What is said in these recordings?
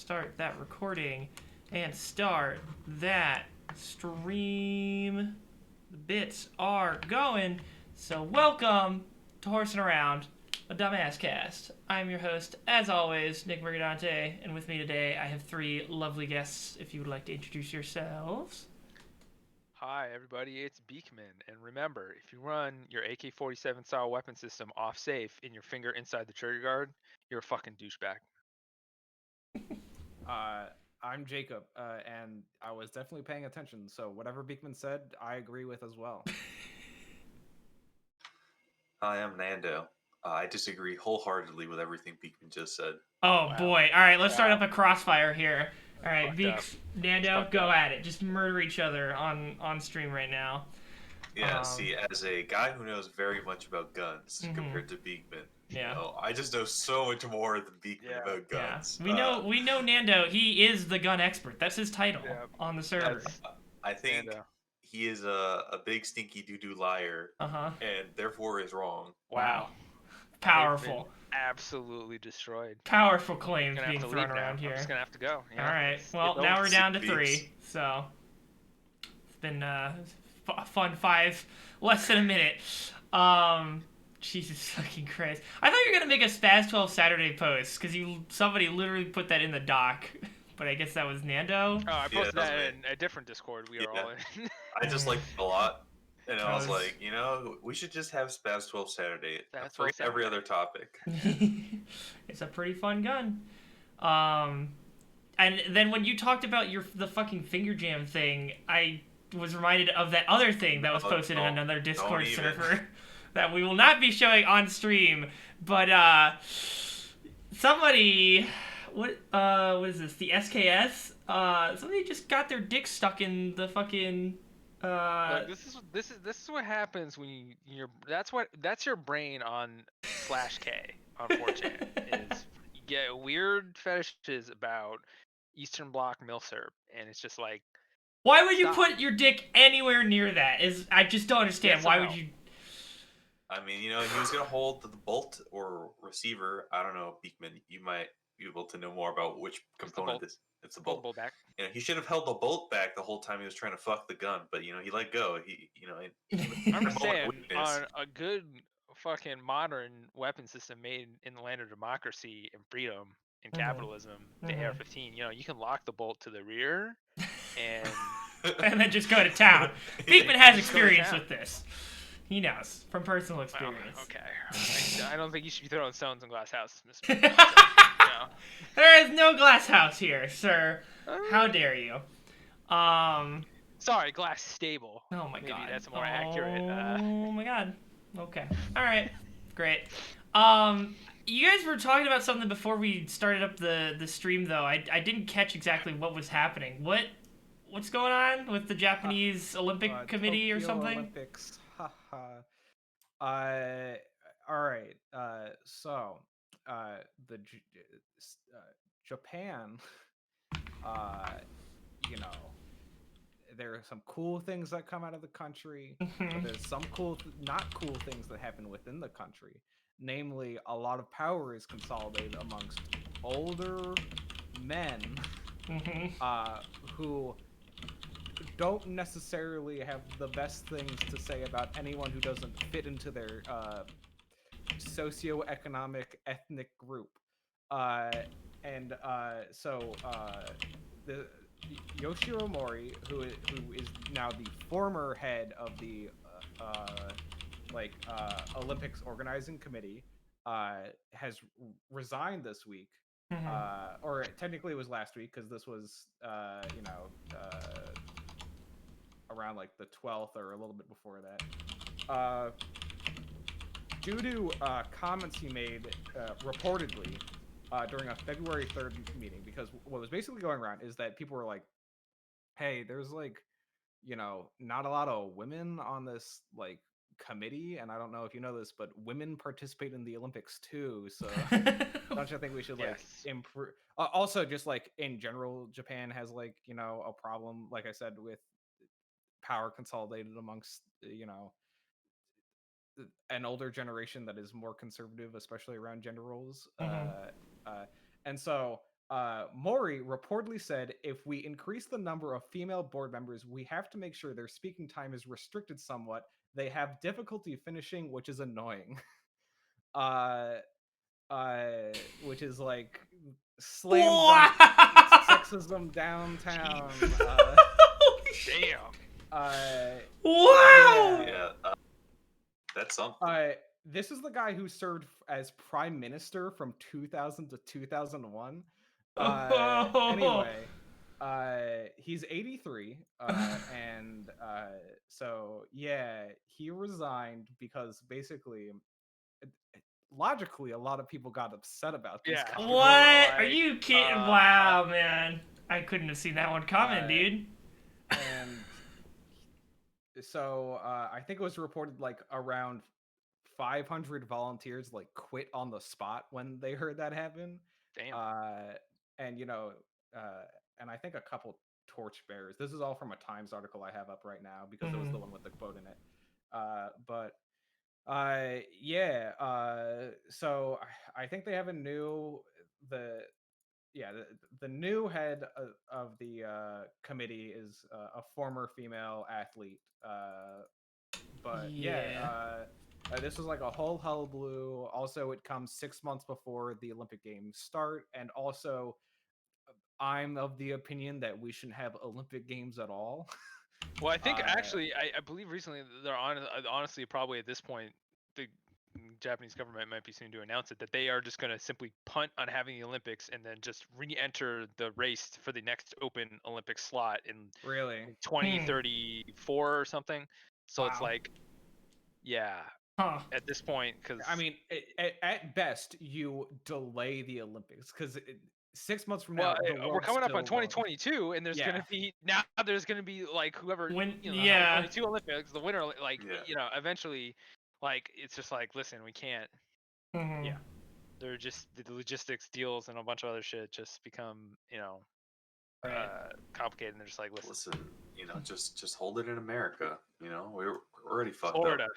start that recording and start that stream. The bits are going. So welcome to Horsin Around, a dumbass cast. I'm your host, as always, Nick Mercadante, and with me today I have three lovely guests. If you would like to introduce yourselves. Hi everybody, it's Beekman, and remember, if you run your AK-47 style weapon system off safe in your finger inside the trigger guard, you're a fucking douchebag. Uh, I'm Jacob, and I was definitely paying attention. So whatever Beekman said, I agree with as well. Hi, I'm Nando. I disagree wholeheartedly with everything Beekman just said. Oh Wow. boy. Alright, let's start Wow. up a crossfire here. Alright, Fucked Beeks, up. Nando, Fucked go up. at it. Just murder each other on stream right now. Yeah, see, as a guy who knows very much about guns Mhm. compared to Beekman, Yeah. I just know so much more than Beekman Yeah. about guns. We know Nando. He is the gun expert. That's his title Yeah, on the server. I think Nando. he is a big stinky doo-doo liar, and therefore is wrong. Wow. I've Powerful. been absolutely destroyed. Powerful claims I'm being gonna have to thrown leave now. around here. I'm just gonna have to go. All right. Well, now we're down to 3. So it's been a fun 5, less than a minute. Jesus fucking Christ! I thought you were gonna make a Spaz 12 Saturday post because somebody literally put that in the doc, but I guess that was Nando. Oh, I posted that that was in a different Discord we are all in. I just liked it a lot. And I was That was- like, we should just have Spaz 12 Saturday. Spaz 12 Forget every Saturday. other topic. It's a pretty fun gun. And then when you talked about the fucking finger jam thing, I was reminded of that other thing that was posted in another Discord server that we will not be showing on stream. But somebody, what is this? The SKS? Somebody just got their dick stuck in the fucking. Look, this is what happens when that's your brain on /K on 4chan is you get weird fetishes about Eastern Bloc milsurp, and it's just like, why would you stop. put your dick anywhere near that? I just don't understand. Get Why some would help. you? I mean, he was going to hold the bolt or receiver. I don't know, Beekman. You might be able to know more about which component this. It's the Hold the bolt. bolt back. He should have held the bolt back the whole time he was trying to fuck the gun, but he let go. I'm just saying, on a good fucking modern weapon system made in the land of democracy and freedom and capitalism, the AR-15, you can lock the bolt to the rear, and and then just go to town. Beekman has Just go to experience town. with this. He knows from personal experience. Okay. I don't think you should be throwing stones in glass houses, Mr. There is no glass house here, sir. How dare you? Sorry, glass stable. Oh my Maybe god. that's more accurate. Oh my god. Okay. All right. Great. You guys were talking about something before we started up the stream, though. I didn't catch exactly what was happening. What's going on with the Japanese Olympic Committee or Tokyo something? Olympics. Haha. All right. The Japan. You know, there are some cool things that come out of the country, but there's some not cool things that happen within the country. Namely, a lot of power is consolidated amongst older men who don't necessarily have the best things to say about anyone who doesn't fit into their socioeconomic ethnic group. The Yoshiro Mori, who is now the former head of the Olympics organizing committee, has resigned this week. Or technically it was last week because this was around like the 12th or a little bit before that. Due to comments he made reportedly during a February 3rd meeting, because what was basically going around is that people were like, hey, there's not a lot of women on this committee, and I don't know if you know this, but women participate in the Olympics too, so don't you think we should improve? Also, just in general, Japan has a problem, like I said, with power consolidated amongst an older generation that is more conservative, especially around gender roles. And so Mori reportedly said, if we increase the number of female board members, we have to make sure their speaking time is restricted somewhat. They have difficulty finishing, which is annoying. uh, which is like slam dunk sexism downtown. Damn. Wow! Yeah, that's something. This is the guy who served as prime minister from 2000 to 2001. Anyway, he's 83, and so yeah, he resigned because basically, logically, a lot of people got upset about this. Yeah. guy. What? Are Like, you kidding? Wow, man. I couldn't have seen that one coming, dude. And so I think it was reported like around 500 volunteers like quit on the spot when they heard that happen. Damn. And and I think a couple torchbearers. This is all from a Times article I have up right now because it was the one with the quote in it. So I think they have a new the new head of the committee is a former female athlete. This was like a whole hullabaloo. Also, it comes 6 months before the Olympic Games start, and also, I'm of the opinion that we shouldn't have Olympic Games at all. Well, I think actually, I believe recently they're honestly probably at this point the Japanese government might be soon to announce it that they are just going to simply punt on having the Olympics and then just re-enter the race for the next open Olympic slot in Really 2034 or something. So it's Wow. like, yeah, Huh. at this point, because I mean, at best, you delay the Olympics because 6 months from now, well, the we're world coming up still on won't. 2022, and there's Yeah. gonna be like whoever When- you know, yeah. 2022 Olympics, the winner, like Yeah. eventually, like it's just like, listen, we can't. Mhm. Yeah. They're just the logistics deals and a bunch of other shit just become Right. complicated. And they're just like, listen, Just hold it in America. We're already fucked Florida up.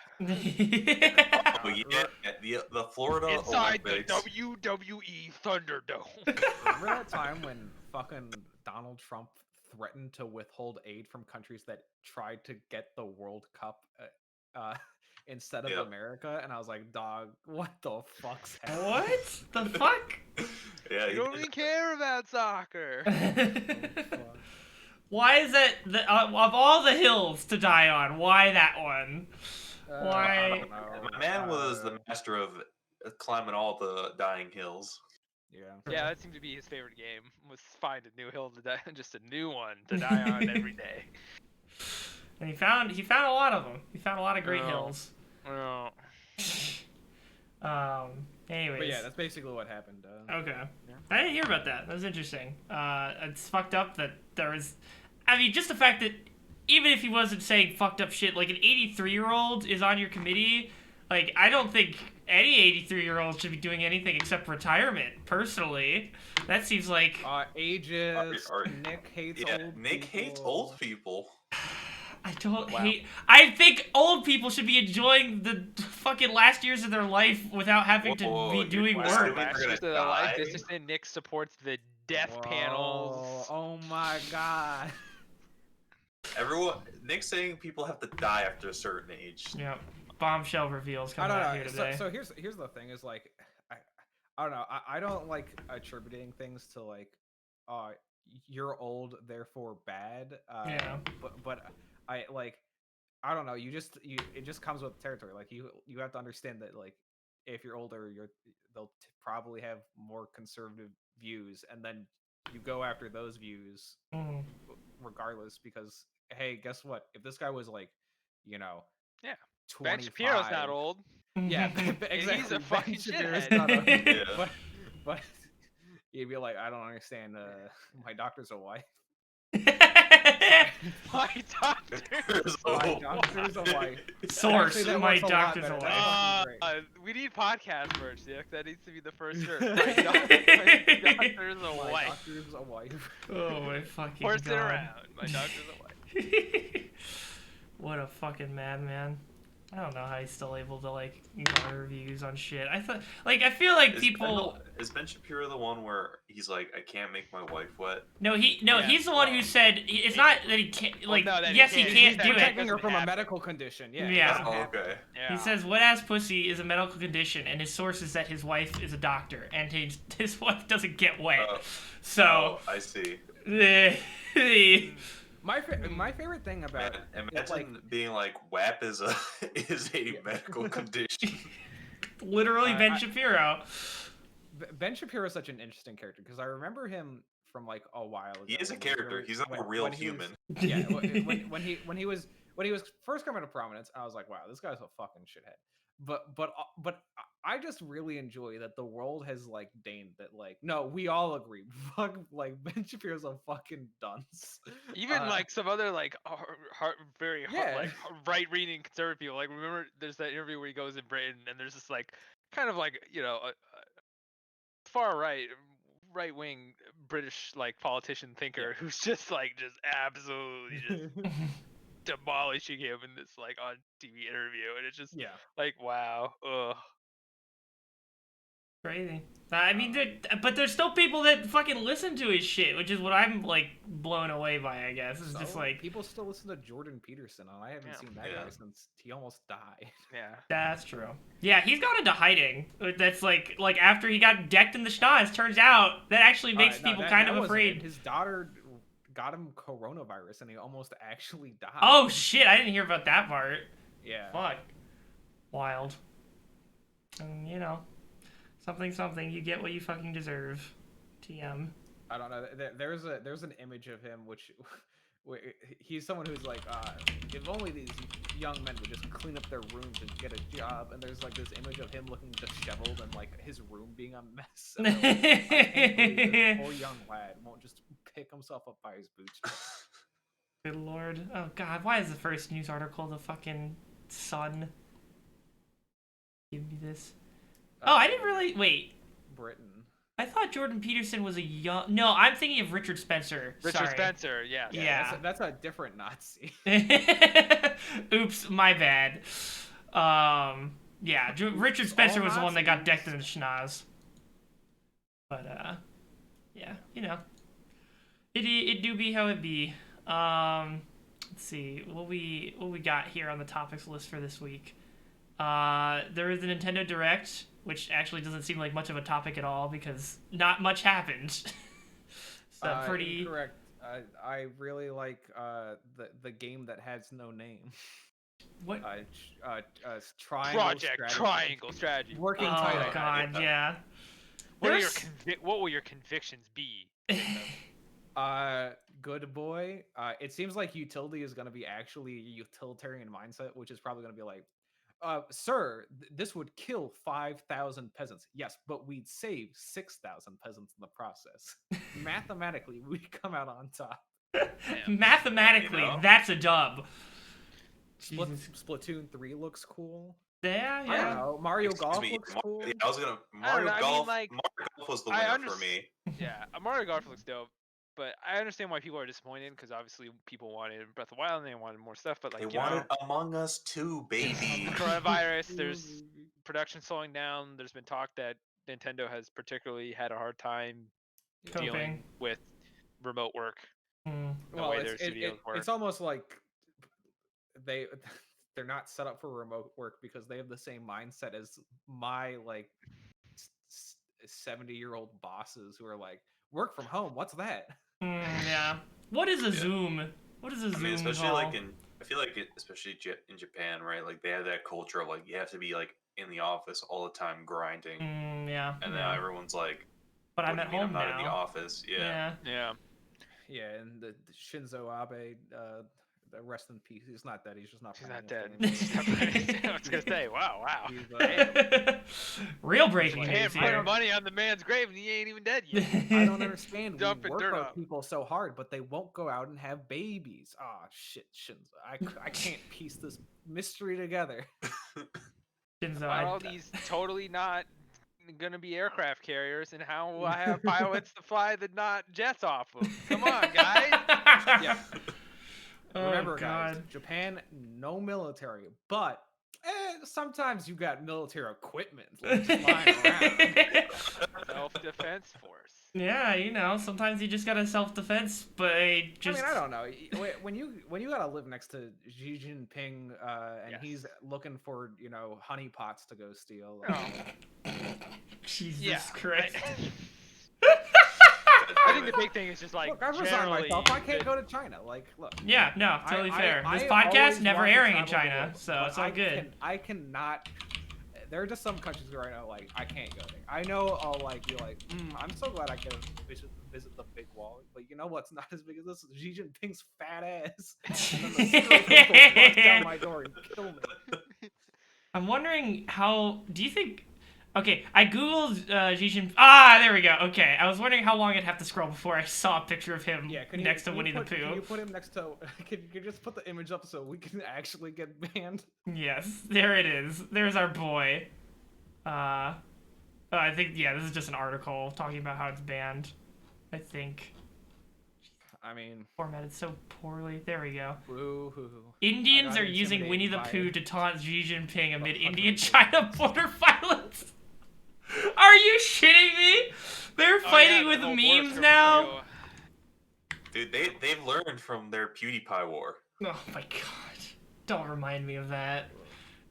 Oh yeah, the Florida inside Olympics. the WWE Thunderdome. Remember that time when fucking Donald Trump threatened to withhold aid from countries that tried to get the World Cup instead of Yep. America? And I was like, dog, what the fuck's happening? What the fuck? Yeah, You don't even care about soccer. Why is that of all the hills to die on? Why that one? Why? I don't know. My man was the master of climbing all the dying hills. Yeah. Yeah, that seemed to be his favorite game. Was find a new hill to die, just a new one to die on every day. And he found a lot of them. He found a lot of great Oh. hills. Oh. Anyways. But yeah, that's basically what happened. Okay. Yeah. I didn't hear about that. That was interesting. It's fucked up that there was... I mean, just the fact that even if he wasn't saying fucked up shit, like an 83-year-old is on your committee, like, I don't think any 83-year-old should be doing anything except retirement, personally. That seems like... Ages. Nick hates old Nick hates people. old people. I don't Wow. hate... I think old people should be enjoying the fucking last years of their life without having Whoa, to be you're doing wow. work. They're Last gonna years of their life, die. this is in Nick supports the death panels. Oh my god. Nick's saying people have to die after a certain age. Yeah. Bombshell reveals I coming don't out know. here today. So here's the thing is like I don't know. I don't like attributing things to like you're old therefore bad. Yeah. But I like I don't know. It just comes with territory. Like you have to understand that like if you're older, they'll probably have more conservative views, and then you go after those views Mhm. regardless because hey, guess what? If this guy was like, Yeah. 25, Ben Shapiro's not old. Yeah, And exactly. he's a Ben fucking Shapiro's shithead. not a- Yeah. but you'd be like, I don't understand. My doctor's a wife. My doctor. My doctor's a wife. Source, Actually, that my works a lot doctor's a better. wife. That's fucking great. We need podcast merch, Nick. That needs to be the first shirt. My doctor's a My wife. doctor's a wife. Oh my fucking Horse it god. around. My doctor's a wife. What a fucking madman. I don't know how he's still able to like write reviews on shit. I feel like people. Is Ben Shapiro the one where he's like, I can't make my wife wet? No, Yeah, he's the one who said it's not that he can't. Like, no, that he yes, he can't. can't He's do it. protecting her Doesn't from a happen. medical condition. Yeah. Yeah. it doesn't Oh, happen. okay. Yeah. He says wet ass pussy is a medical condition, and his source is that his wife is a doctor, and his wife doesn't get wet. Oh. So. Oh, I see. My favorite thing about Man, it, imagine like, being like WAP is a medical condition. Literally Ben Shapiro. Ben Shapiro is such an interesting character because I remember him from like a while ago. He is a when character. really- He's not a when- real when he was- human. Yeah, when he was first coming to prominence, I was like, wow, this guy's a fucking shithead. But I just really enjoy that the world has like deigned that like no, we all agree, fuck, like Ben Shapiro's a fucking dunce. Even like some other like very Yeah. like right-leaning conservative people. Like remember, there's that interview where he goes in Britain and there's this like kind of like a far right-wing British like politician thinker who's just absolutely just demolishing him in this like on TV interview, and it's just like wow, ugh. Crazy. I mean, but there's still people that fucking listen to his shit, which is what I'm like blown away by. I guess it's just like people still listen to Jordan Peterson, and I haven't seen that guy since he almost died. Yeah, that's true. Yeah, he's gone into hiding. That's like after he got decked in the schnoz. Turns out that actually makes people kind of afraid. His daughter got him coronavirus, and he almost actually died. Oh shit! I didn't hear about that part. Yeah. Fuck. Wild. And something. You get what you fucking deserve. TM. I don't know. There's an image of him which he's someone who's like, if only these young men would just clean up their rooms and get a job. And there's like this image of him looking disheveled and like his room being a mess. And like, I can't believe this poor young lad won't just pick himself up by his boots. Good lord. Oh god, why is the first news article the fucking Sun? Give me this. Oh, I didn't really... Wait. Britain. I thought Jordan Peterson was a young... No, I'm thinking of Richard Spencer. Richard Spencer, yeah. Yeah. That's a different Nazi. Oops, my bad. Yeah, Richard Spencer was the one that got decked in the schnoz. But, yeah, It do be how it be. Let's see, what we got here on the topics list for this week. There is the Nintendo Direct, which actually doesn't seem like much of a topic at all because not much happened. So pretty incorrect. I really like the game that has no name. What? Triangle Project strategy. Triangle Strategy. Working Oh title. god, yeah. What will your convictions be? Good boy. It seems like utility is going to be actually a utilitarian mindset, which is probably going to be like, sir, this would kill 5,000 peasants. Yes, but we'd save 6,000 peasants in the process. Mathematically, we'd come out on top. Mathematically, that's a dub. Splatoon 3 looks cool. Yeah, I don't yeah. know. Mario Excuse Golf me, looks cool. I was gonna I don't Mario know, I mean, Golf. like, Mario Golf was the I winner for me. Yeah, Mario Golf looks dope, but I understand why people are disappointed because obviously people wanted Breath of the Wild and they wanted more stuff. But like, They wanted Among Us too, baby. coronavirus, there's production slowing down. There's been talk that Nintendo has particularly had a hard time dealing Coping. with remote work. Hmm. The Well, way their studios work. it's almost like they're not set up for remote work because they have the same mindset as my like 70-year-old bosses who are like, work from home, what's that? Yeah. What is a Zoom? What is a Zoom I mean, especially call? like I feel like especially in Japan, right? Like they have that culture of like you have to be like in the office all the time grinding, Yeah. and now everyone's like, But what I'm do at you mean home I'm not now. in the office. Yeah. Yeah. Yeah, and the Shinzo Abe, the rest in peace. He's not dead. He's just not. He's not playing dead. this game. I was gonna say, wow. He's, Real breaking You news can't here. put money on the man's grave and he ain't even dead yet. I don't understand. We Dumping work dirt our on 'em. people so hard, but they won't go out and have babies. Ah, shit, Shinzo. I can't piece this mystery together. Shinzo, About all these totally not gonna be aircraft carriers and how will I have pilots to fly the not jets off of? Come on, guys. Yeah. Oh, Remember, God. guys, Japan, no military, but Sometimes you got military equipment like, just lying around. Self-defense force. Yeah, you know, sometimes you just gotta self-defense, but just. I mean, I don't know. When you gotta live next to Xi Jinping, and he's Yes. looking for honey pots to go steal. Oh. Jesus Yeah. Christ. I think the big thing is just like look, I've resigned generally. myself. I can't go to China. Like, look. Yeah, no, totally fair. This I podcast always never want to airing in travel the China, world, so but it's all good. I cannot. There are just some countries where I know, like, I can't go there. I know I'll like be like, I'm so glad I get to visit the big wall. But you know what's not as big as this? Xi Jinping's fat ass. And then the South will bust down my door and kill me. I'm wondering how. Do you think? Okay, I googled Xi Jinping. Ah, there we go. Okay, I was wondering how long I'd have to scroll before I saw a picture of him next to Winnie the Pooh. Can you put him next to? Can you just put the image up so we can actually get banned? Yes, there it is. There's our boy. I think this is just an article talking about how it's banned. I think. I mean, Formatted so poorly. There we go. woo-hoo. Indians I are got using Winnie the intimidated Pooh by to taunt Xi Jinping amid fucking Indian-China border violence. Are you shitting me? They're fighting with memes now? Dude, they've learned from their PewDiePie war. Oh my god. Don't remind me of that.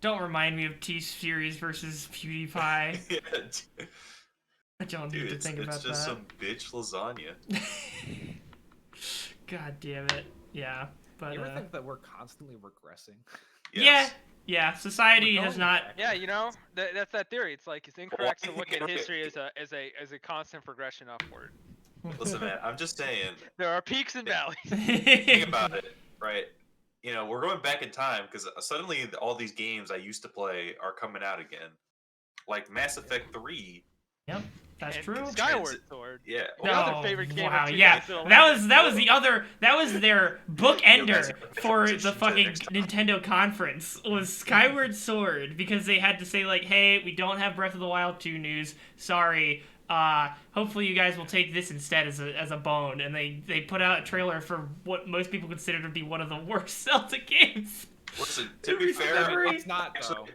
Don't remind me of T-Series versus PewDiePie. Yeah, I don't dude, need to think about it's just that. some bitch lasagna. God damn it. Yeah, but You ever think that we're constantly regressing? Yes. yeah, society We're has going not. back. Yeah, that's that theory. It's like it's incorrect to Well, look at okay. history as a constant progression upward. Listen, man, I'm just saying. There are peaks and valleys. Think about it, right? You know, we're going back in time because suddenly all these games I used to play are coming out again, like Mass Effect 3. Yep, that's And true. Skyward Sword. Yeah. The other favorite game of Wow, yeah, 2011. that was their bookender guys- for the Next fucking time. Nintendo conference was Skyward Sword because they had to say like, hey, we don't have Breath of the Wild 2 news, sorry. Hopefully you guys will take this instead as a bone, and they put out a trailer for what most people consider to be one of the worst Zelda games. Listen, to be fair, It's not though.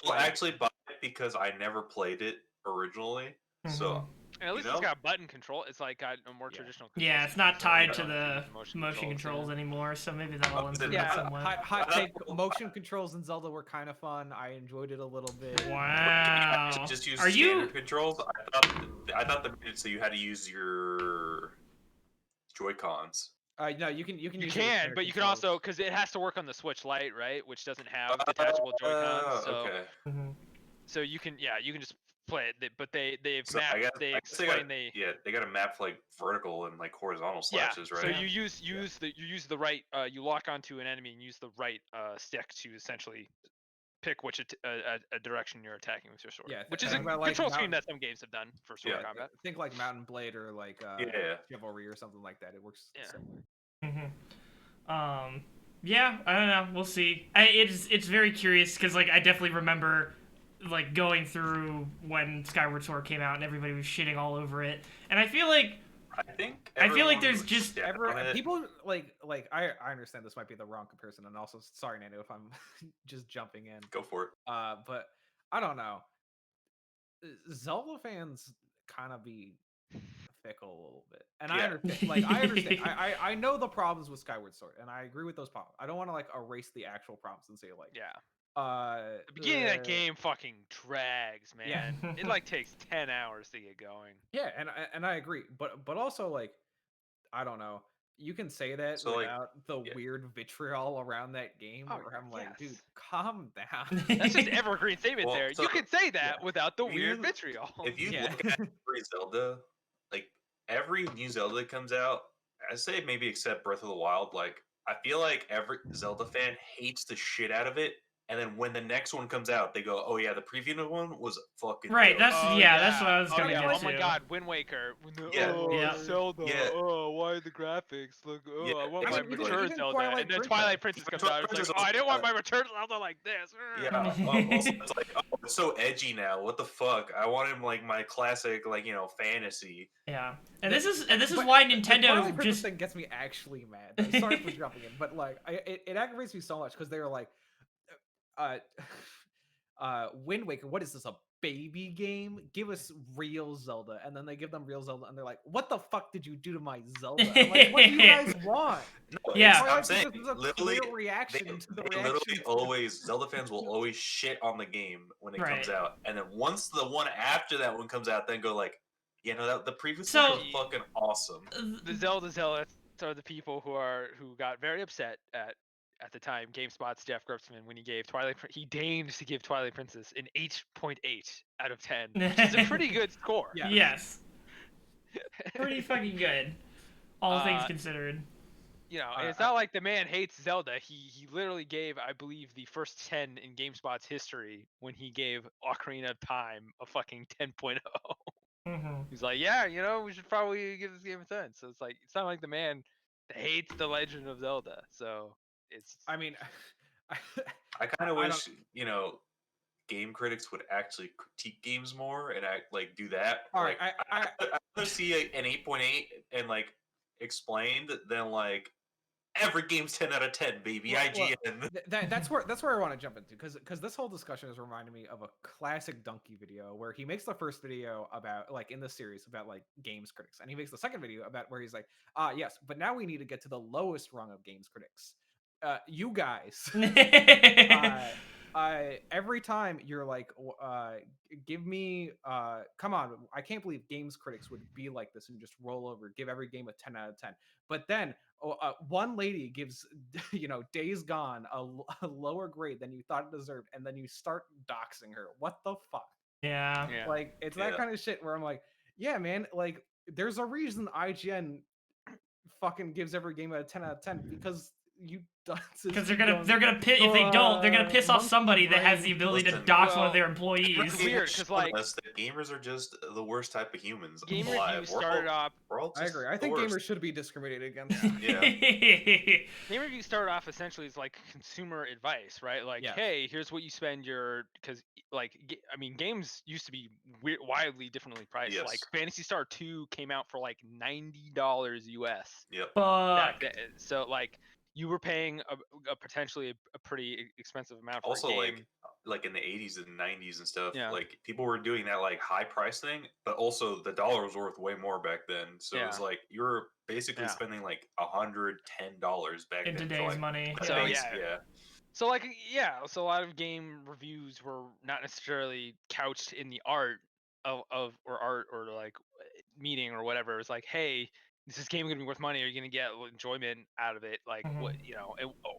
I'll actually buy it because I never played it originally. So And at least it's got button control. It's like got a more traditional. Yeah, control it's not scheme, so tied you to don't the use motion controls anymore, so maybe that'll improve Yeah, it somewhat. Hot take: motion controls in Zelda were kind of fun. I enjoyed it a little bit. Wow. just use Are standard you? controls. I thought they made it so you had to use your Joy-Cons. No, you can. You use can, but you can also because it has to work on the Switch Lite, right? Which doesn't have detachable Joy-Cons. So, Okay. so you can just play it. But they've So mapped. I guess They I guess they got explain they got a map for like vertical and like horizontal slashes, right? So you use the right you lock onto an enemy and use the right stick to essentially pick which a direction you're attacking with your sword. Yeah, which is a think about, like, control scheme Mountain- that some games have done for sword Yeah. combat. Think like Mountain Blade or like Yeah. Chivalry or something like that. It works Yeah. similar. Yeah, I don't know. We'll see. It's very curious because like I definitely remember like going through when Skyward Sword came out and everybody was shitting all over it, and I feel like there's just People like I understand this might be the wrong comparison, and also sorry Nando if I'm just jumping in. Go for it. But I don't know. Zelda fans kind of be fickle a little bit, and I Yeah. understand. Like I understand. I know the problems with Skyward Sword, and I agree with those problems. I don't want to like erase the actual problems and say like The beginning of that game fucking drags, man. Yeah. It like takes 10 hours to get going. Yeah, and I agree, but also like I don't know. You can say that So, like, without the weird vitriol around that game, Oh, where I'm like, yes. dude, calm down. That's just evergreen statement Well, there. so- You can say that without the If weird you- vitriol. If you Yeah. look at every Zelda, like every new Zelda that comes out, I say maybe except Breath of the Wild, like I feel like every Zelda fan hates the shit out of it, and then when the next one comes out, they go, "Oh yeah, the previous one was fucking right. dope." That's what I was gonna yeah. get Oh my to. god, Wind Waker. Yeah. Yeah. Zelda. Yeah. Oh, why the graphics look? Oh, Yeah, I want I my mean, even- mature even Zelda. Twilight And then Princess. Twilight Princess comes out. Twilight It's like, Princess oh, I didn't want was- my return Zelda like this. Yeah, also, it's like, oh, it's so edgy now. What the fuck? I wanted like my classic, like fantasy. Yeah, and this is But why the Nintendo Twilight Princess just thing gets me actually mad. I'm sorry for jumping in, but like it aggravates me so much because they're like, Wind Waker, what is this, a baby game? Give us real Zelda. And then they give them real Zelda, and they're like, what the fuck did you do to my Zelda? I'm like, what do you guys want? No, Yeah. Twilight I'm saying Princess is a literally, clear reaction to the they reaction. literally always Zelda fans will always shit on the game when it comes Right. out, and then once the one after that one comes out, then go like, the previous So- one was fucking awesome. The Zelda zealots are the people who got very upset at the time GameSpot's Jeff Gerstmann when he deigned to give Twilight Princess an 8.8 out of 10, which is a pretty good score. Yeah. Yes. Pretty fucking good. All things Uh, considered. You know, and it's not like the man hates Zelda. He literally gave, I believe, the first 10 in GameSpot's history when he gave Ocarina of Time a fucking 10.0. Mm-hmm. He's like, yeah, we should probably give this game a 10. So it's like, it's not like the man hates the Legend of Zelda. So it's. I mean, I kind of I wish game critics would actually critique games more and do that. All right, I rather see an 8.8 and explained than every game's 10 out of 10, baby. Well, IGN. that's where I want to jump into, because this whole discussion is reminding me of a classic Donkey video where he makes the first video about in the series about games critics, and he makes the second video about where he's like, yes, but now we need to get to the lowest rung of games critics. You guys. Every time you're like, give me, come on, I can't believe games critics would be like this and just roll over, give every game a 10 out of 10. But then one lady gives, Days Gone a lower grade than you thought it deserved, and then you start doxing her. What the fuck? Yeah. It's that kind of shit where I'm like, yeah, man, there's a reason IGN fucking gives every game a 10 out of 10, because because they're gonna piss if they don't, they're gonna piss off somebody that has the ability to dox one of their employees. It's weird because gamers are just the worst type of humans. Game reviews started off. I agree. I think gamers should be discriminated against. Yeah. Game reviews started off essentially as consumer advice, right? Hey, here's what you spend because games used to be wildly differently priced. Yes. Phantasy Star 2 came out for $90 US. Yep. Fuck. So you were paying a potentially a pretty expensive amount for also a game. in the 80s and 90s and stuff, Yeah. people were doing that high price thing, but also the dollar was worth way more back then, so it was you were basically spending $110 back in then today's money. So so so a lot of game reviews were not necessarily couched in the art of meeting or whatever. It's like, hey, is this game gonna be worth money? Are you gonna get enjoyment out of it? What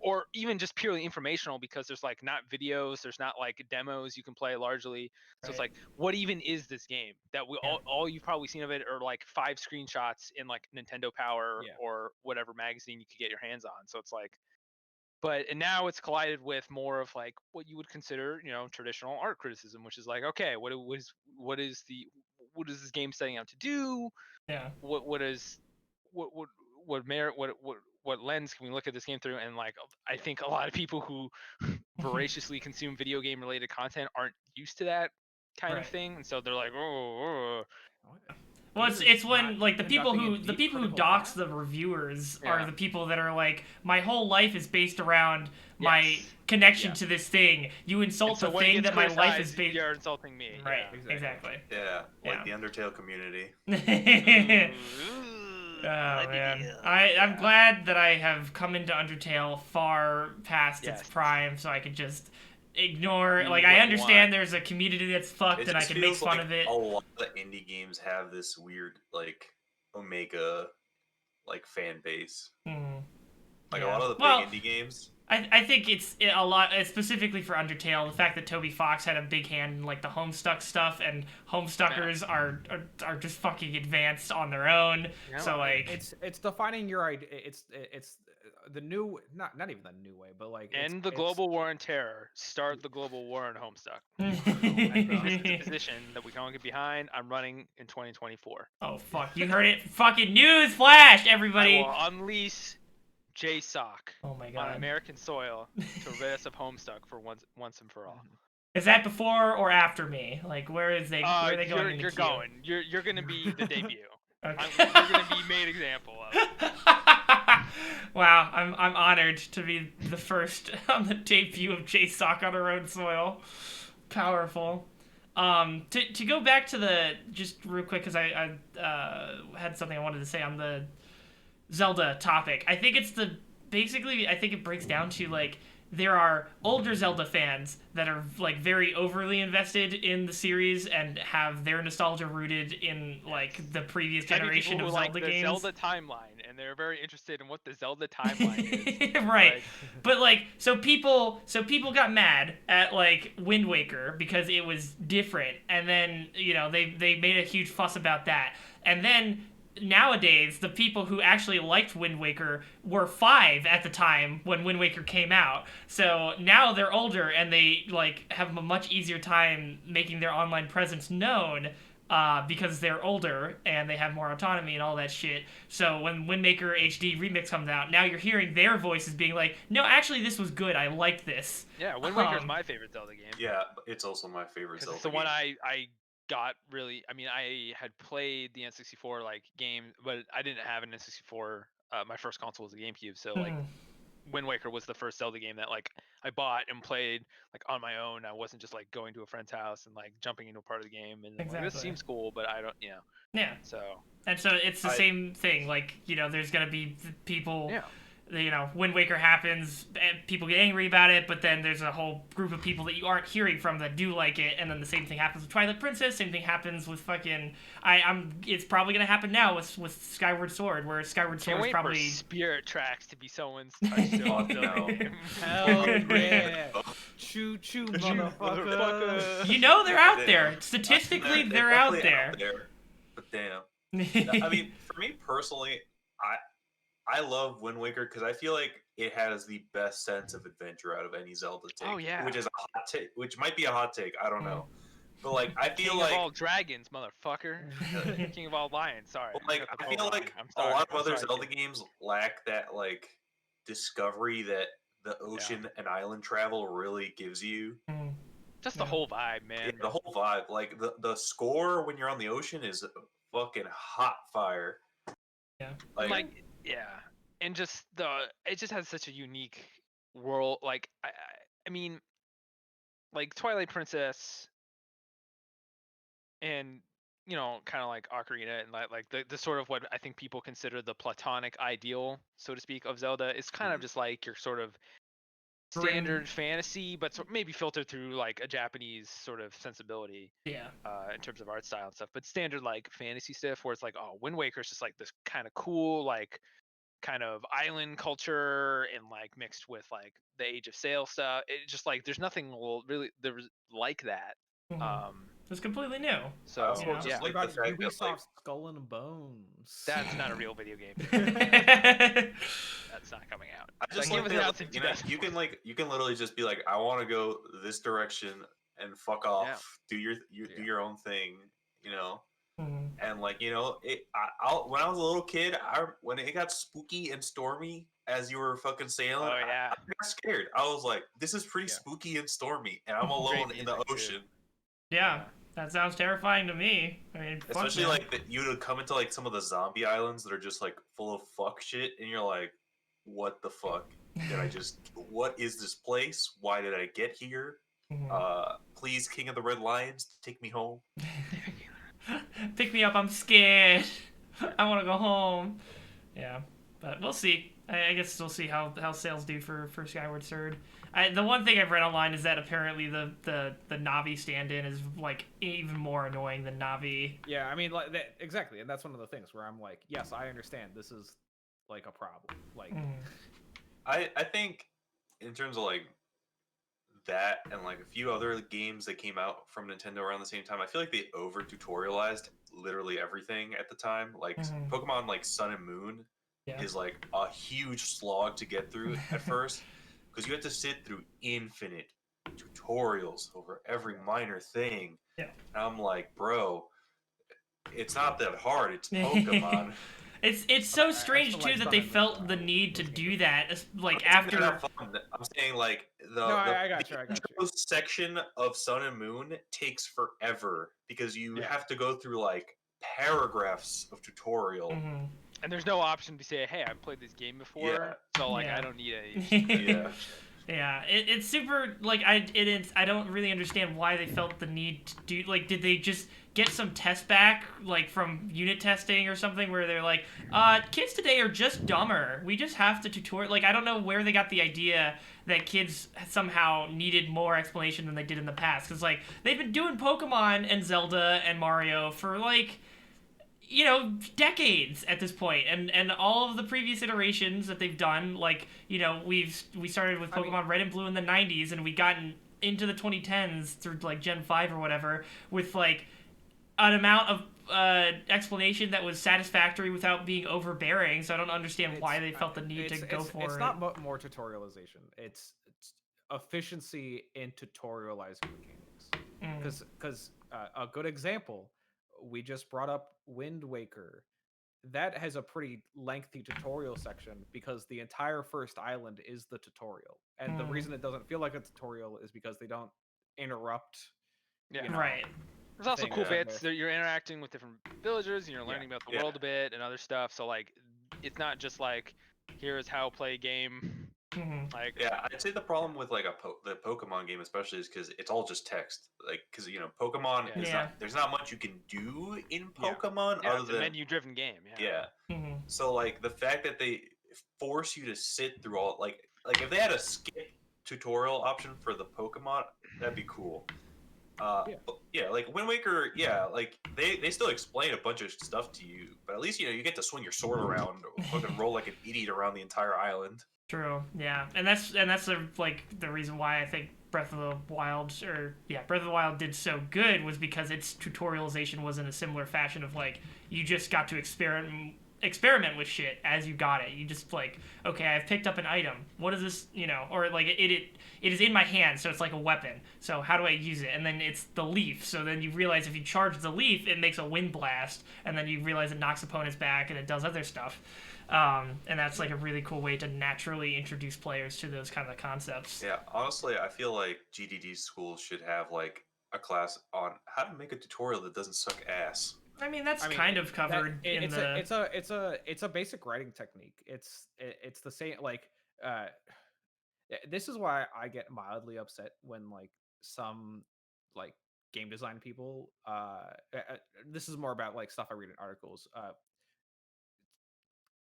or even just purely informational, because there's not videos, there's not demos you can play largely. So it's what even is this game? That all you've probably seen of it are 5 screenshots in Nintendo Power or whatever magazine you could get your hands on. So it's and now it's collided with more of what you would consider traditional art criticism, which is okay, what is this game setting out to do? Yeah. What lens can we look at this game through? And I think a lot of people who voraciously consume video game related content aren't used to that kind of thing, and so they're like, Well, it's when the people who dox the reviewers are the people that are my whole life is based around my connection to this thing. You insult the thing that my life is based. You're insulting me. Right. Exactly. Yeah. The Undertale community. Oh man, I'm glad that I have come into Undertale far past its prime, so I can just ignore. I understand there's a community that's fucked, and I can make fun of it. A lot of indie games have this weird Omega fan base. A lot of the big indie games. I think it's a lot, specifically for Undertale, the fact that Toby Fox had a big hand in the Homestuck stuff, and Homestuckers are just fucking advanced on their own. Yeah. So it's defining your idea. It's the new, not even the new way, but end the global war on terror, start the global war on Homestuck. This is a position that we can all get behind. I'm running in 2024. Oh fuck! You heard it, fucking news flash, everybody! I will unleash JSOC on American soil to rid us of Homestuck for once and for all. Is that before or after me? Where are they going? You're going to be the debut. Okay. You're going to be made example of. Wow, I'm honored to be the first on the debut of J-Sock on our own soil. Powerful. To go back to the just real quick because I had something I wanted to say on the Zelda topic. I think it's basically I think it breaks down to like there are older Zelda fans that are like very overly invested in the series and have their nostalgia rooted in like the previous generation of Zelda like the games. Zelda timeline, and they're very interested in what the Zelda timeline is. Right. Like, But like so people got mad at like Wind Waker because it was different, and then they made a huge fuss about that, and then nowadays the people who actually liked Wind Waker were 5 at the time when Wind Waker came out. So now they're older and they like have a much easier time making their online presence known. Because they're older and they have more autonomy and all that shit. So when Wind Waker HD Remix comes out, now you're hearing their voices being like, no, actually this was good. I liked this. yeah, Wind Waker is my favorite Zelda game. Yeah, it's also my favorite Zelda It's the game. one I got really. I mean, I had played the N64 like game, but I didn't have an N64. My first console was a GameCube, so like Wind Waker was the first Zelda game that like I bought and played like on my own. I wasn't just like going to a friend's house and like jumping into a part of the game and like, this seems cool, but I don't, Yeah. So. And so it's the same thing. Like there's gonna be people. Yeah. Wind Waker happens, and people get angry about it, but then there's a whole group of people that you aren't hearing from that do like it, and then the same thing happens with Twilight Princess, same thing happens with fucking... It's probably gonna happen now with Skyward Sword, where Skyward Sword is probably... For Spirit Tracks to be someone's touchstone. Hell yeah! Choo choo, motherfucker! They're out there. Statistically, they're out there. But damn. I mean, for me personally, I love Wind Waker because I feel like it has the best sense of adventure out of any Zelda take. Oh yeah. Which is a hot take. Which might be a hot take. I don't know. But like, I feel King like of all dragons, motherfucker. King of all lions. Sorry. But, like, I feel like a lot of other Zelda games lack that like discovery that the ocean and island travel really gives you. Just the whole vibe, man. Yeah, the whole vibe. Like the score when you're on the ocean is fucking hot fire. Yeah. Like yeah, and it just has such a unique world. Like I mean, like Twilight Princess, and kind of like Ocarina, and like the sort of what I think people consider the platonic ideal, so to speak, of Zelda is kind of just like your sort of standard fantasy, but maybe filtered through like a Japanese sort of sensibility. Yeah. In terms of art style and stuff, but standard like fantasy stuff where it's like, oh, Wind Waker is just like this kind of cool like kind of island culture and like mixed with like the Age of Sail stuff. It just like there's nothing really there was like that. It's completely new. So yeah. Like about the fact that, Ubisoft's Skull and Bones? that's not a real video game. That's not coming out. I just That like game was that, announced in you can literally just be like, I want to go this direction and fuck off. Do your own thing, And like when I was a little kid, when it got spooky and stormy as you were fucking sailing, I got scared. I was like, this is pretty spooky and stormy, and I'm alone in the ocean. Yeah, that sounds terrifying to me. I mean, especially like that you would come into like some of the zombie islands that are just like full of fuck shit, and you're like, what the fuck did I just? What is this place? Why did I get here? Please, King of the Red Lions, take me home. Pick me up. I'm scared. I want to go home. Yeah, but we'll see. I guess we'll see how sales do for Skyward Sword. The one thing I've read online is that apparently the Navi stand-in is like even more annoying than Navi. Yeah, I mean, like exactly, and that's one of the things where I'm like, yes, I understand this is like a problem. Like, I think in terms of like that and like a few other games that came out from Nintendo around the same time, I feel like they over tutorialized literally everything at the time. Like Pokemon like Sun and Moon is like a huge slog to get through at first because you have to sit through infinite tutorials over every minor thing. Yeah. And I'm like, bro, it's not that hard. It's Pokemon. It's so strange too that they felt the need to do that, like after. I'm saying like I got you. intro section of Sun and Moon takes forever because you have to go through like paragraphs of tutorial. And there's no option to say, hey, I've played this game before, so like Yeah. I don't need any secret Yeah. shit. Yeah, it's super like I don't really understand why they felt the need to do like did they just get some tests back like from unit testing or something where they're like kids today are just dumber, we just have to tutorial, like I don't know where they got the idea that kids somehow needed more explanation than they did in the past, because like they've been doing Pokemon and Zelda and Mario for like decades at this point, and all of the previous iterations that they've done, like we started with Pokemon Red and Blue in the 90s, and we gotten into the 2010s through like Gen 5 or whatever with like an amount of explanation that was satisfactory without being overbearing. So I don't understand why they felt the need to go for it. It's not more tutorialization. It's efficiency in tutorializing mechanics. Because a good example, we just brought up Wind Waker. That has a pretty lengthy tutorial section because the entire first island is the tutorial, and the reason it doesn't feel like a tutorial is because they don't interrupt. Yeah. Right. There's also cool things bits that you're interacting with different villagers and you're learning about the world a bit and other stuff. So like, it's not just like, here's how to play a game. Like, Yeah, I'd say the problem with like the Pokemon game especially is because it's all just text. Like, because Pokemon is Yeah. not, there's not much you can do in Pokemon yeah, other it's than a menu-driven game. yeah. Mm-hmm. So like the fact that they force you to sit through all like if they had a skip tutorial option for the Pokemon, that'd be cool. But yeah, like Wind Waker, yeah, like they still explain a bunch of stuff to you, but at least you get to swing your sword around or fucking roll like an idiot around the entire island. True. Yeah, and that's the reason why I think Breath of the Wild Breath of the Wild did so good was because its tutorialization was in a similar fashion of like you just got to experiment with shit as you got it. You just like, okay, I've picked up an item. What is this? Or like it is in my hand, so it's like a weapon. So how do I use it? And then it's the leaf. So then you realize if you charge the leaf, it makes a wind blast, and then you realize it knocks opponents back and it does other stuff. And that's like a really cool way to naturally introduce players to those kind of concepts. Yeah, honestly, I feel like GDD schools should have like a class on how to make a tutorial that doesn't suck ass. I mean, that's kind of covered in the. It's a basic writing technique. It's the same. Like, this is why I get mildly upset when like some like game design people. This is more about like stuff I read in articles.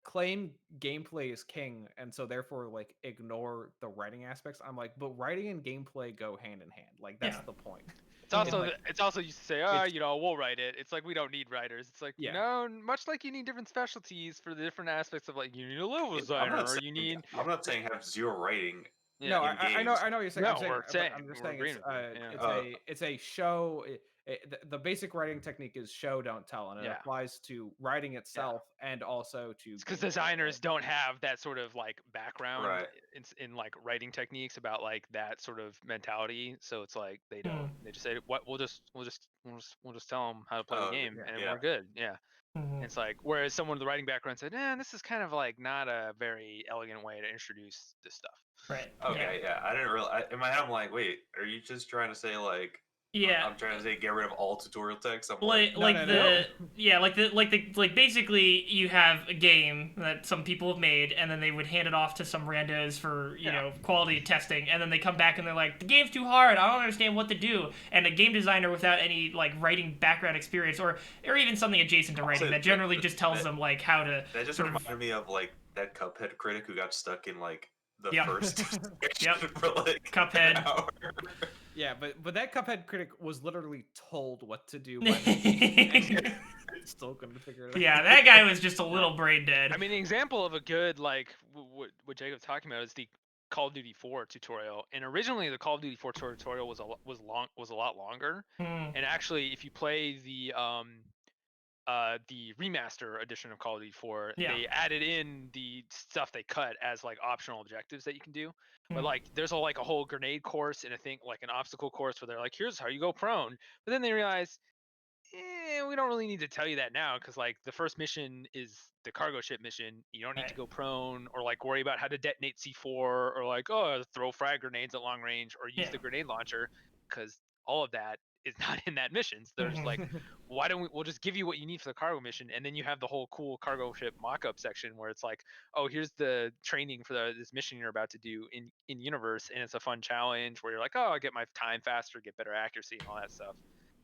Claim gameplay is king, and so therefore like ignore the writing aspects. I'm like, but writing and gameplay go hand in hand. Like that's the point. It's also used to say, we'll write it. It's like we don't need writers. It's like much like you need different specialties for the different aspects of like you need a level designer or you need. I'm not saying have zero writing. No, I know what you're saying. No, I'm just saying it's a show. The basic writing technique is show don't tell, and it applies to writing itself and also to. Because designers don't have that sort of like background in like writing techniques about like that sort of mentality. So it's like they don't. They just say, "What we'll just tell them how to play the game, and we're good." Yeah. It's like whereas someone with the writing background said, this is kind of like not a very elegant way to introduce this stuff. Right. Okay. Yeah. I didn't really. In my head, I'm like, wait, are you just trying to say like? Yeah. I'm trying to say get rid of all tutorial text. I'm basically you have a game that some people have made, and then they would hand it off to some randos for quality testing, and then they come back and they're like, the game's too hard, I don't understand what to do. And a game designer without any like writing background experience or even something adjacent to writing that generally just tells them like how to. That just reminded me of like that Cuphead critic who got stuck in like the first for like Cuphead. Yeah, but that Cuphead critic was literally told what to do. And still couldn't figure it out. Yeah, that guy was just a little brain dead. I mean, the example of a good like what Jacob's talking about is the Call of Duty 4 tutorial. And originally, the Call of Duty 4 tutorial was a lot longer. And actually, if you play the remaster edition of Call of Duty 4, they added in the stuff they cut as like optional objectives that you can do. But like there's a whole grenade course and I think like an obstacle course where they're like, here's how you go prone. But then they realize, we don't really need to tell you that now because like the first mission is the cargo ship mission. You don't need to go prone or like worry about how to detonate C4 or like throw frag grenades at long range or use the grenade launcher because all of that is not in that mission. So they're just like, why don't we'll just give you what you need for the cargo mission, and then you have the whole cool cargo ship mock-up section where it's like, oh, here's the training for this mission you're about to do in universe, and it's a fun challenge where you're like, oh, I get my time faster, get better accuracy, and all that stuff.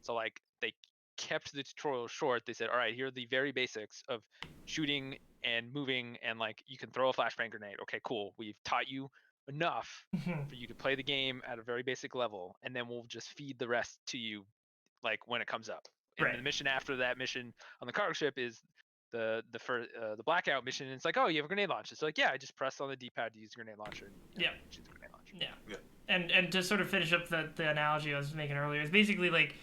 So like they kept the tutorial short. They said, all right, here are the very basics of shooting and moving, and like you can throw a flashbang grenade. Okay, cool. We've taught you enough for you to play the game at a very basic level, and then we'll just feed the rest to you like when it comes up. And Right. the mission after that mission on the cargo ship is the blackout mission, and it's like, oh, you have a grenade launcher. So like, yeah, I just press on the D-pad to use a grenade launcher, and shoot the grenade launcher. Yeah. And to sort of finish up the analogy I was making earlier, is basically like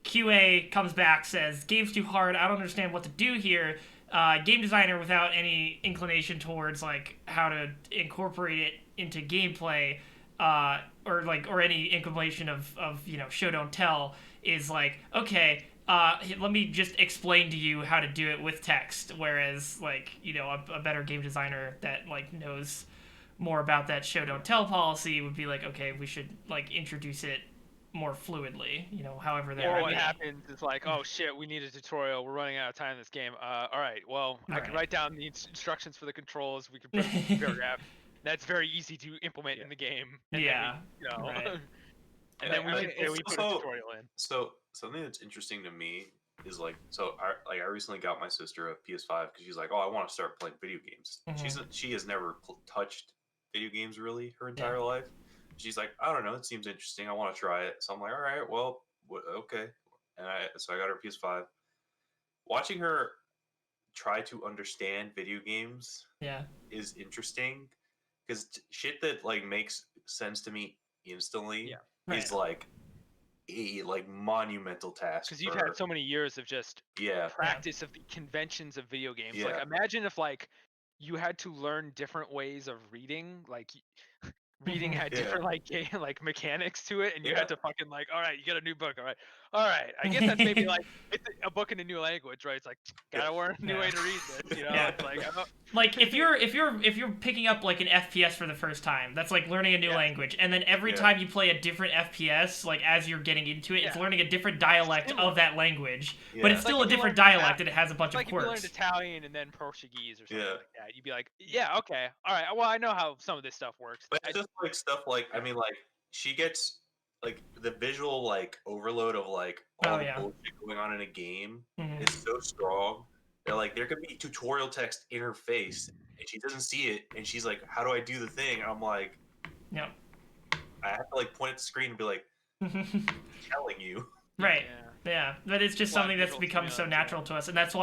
QA comes back, says game's too hard, I don't understand what to do here. Game designer without any inclination towards like how to incorporate it into gameplay, or any inclination of show don't tell, is like, okay, let me just explain to you how to do it with text. Whereas like a better game designer that like knows more about that show don't tell policy would be like, okay, we should like introduce it more fluidly, however that or what happens is like, oh shit, we need a tutorial, we're running out of time in this game. All right, well, I can write down the instructions for the controls, we can put a paragraph. That's very easy to implement in the game. And then and then we put a tutorial in. So something that's interesting to me is like, I recently got my sister a PS5 because she's like, oh, I want to start playing video games. She has never touched video games really her entire life. She's like, I don't know, it seems interesting, I want to try it. So I'm like, all right, well, okay. And so I got her PS5. Watching her try to understand video games is interesting, because shit that like makes sense to me instantly is like a monumental task. Because you've had so many years of just practice of the conventions of video games. Like imagine if like you had to learn different ways of reading, like reading had different like mechanics to it, and you had to fucking like, all right, you get a new book, all right, I guess that's maybe like it's a book in a new language, right? It's like gotta learn a new way to read this, It's like like if you're picking up like an FPS for the first time, that's like learning a new language, and then every time you play a different FPS, like as you're getting into it, it's learning a different dialect of that language, but it's still like a different dialect, and it has a bunch of quirks. Like if you learned Italian and then Portuguese or something like that, you'd be like, yeah, okay, all right, well, I know how some of this stuff works. But it's just like stuff like, I mean, like she gets like the visual like overload of like all the bullshit going on in a game is so strong. They're like, there could be tutorial text in her face and she doesn't see it, and she's like, how do I do the thing? And I'm like, I have to like point at the screen and be like, telling you. Right. Yeah, but it's just something that's become so natural to us, and that's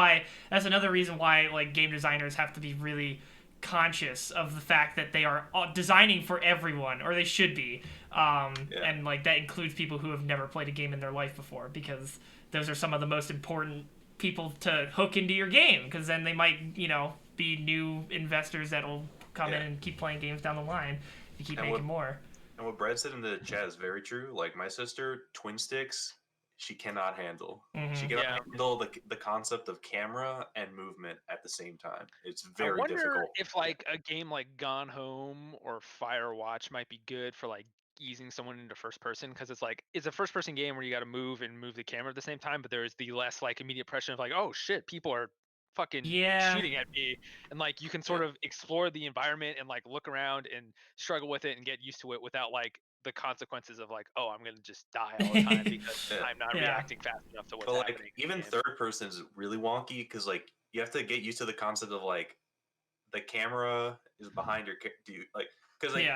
another reason why like game designers have to be really conscious of the fact that they are designing for everyone, or they should be, and like that includes people who have never played a game in their life before, because those are some of the most important people to hook into your game, because then they might be new investors that'll come in and keep playing games down the line if you keep making more. And what Brad said in the chat is very true. Like my sister, twin sticks, she cannot handle. She cannot handle the concept of camera and movement at the same time. It's very difficult. I wonder if like a game like Gone Home or Firewatch might be good for like easing someone into first person, because it's like it's a first person game where you got to move the camera at the same time, but there's the less like immediate pressure of like, oh shit, people are fucking shooting at me, and like you can sort of explore the environment and like look around and struggle with it and get used to it without like the consequences of like, oh, I'm gonna just die all the time because I'm not reacting fast enough to what's happening. Like, even third person is really wonky, because like you have to get used to the concept of like the camera is behind your like, because like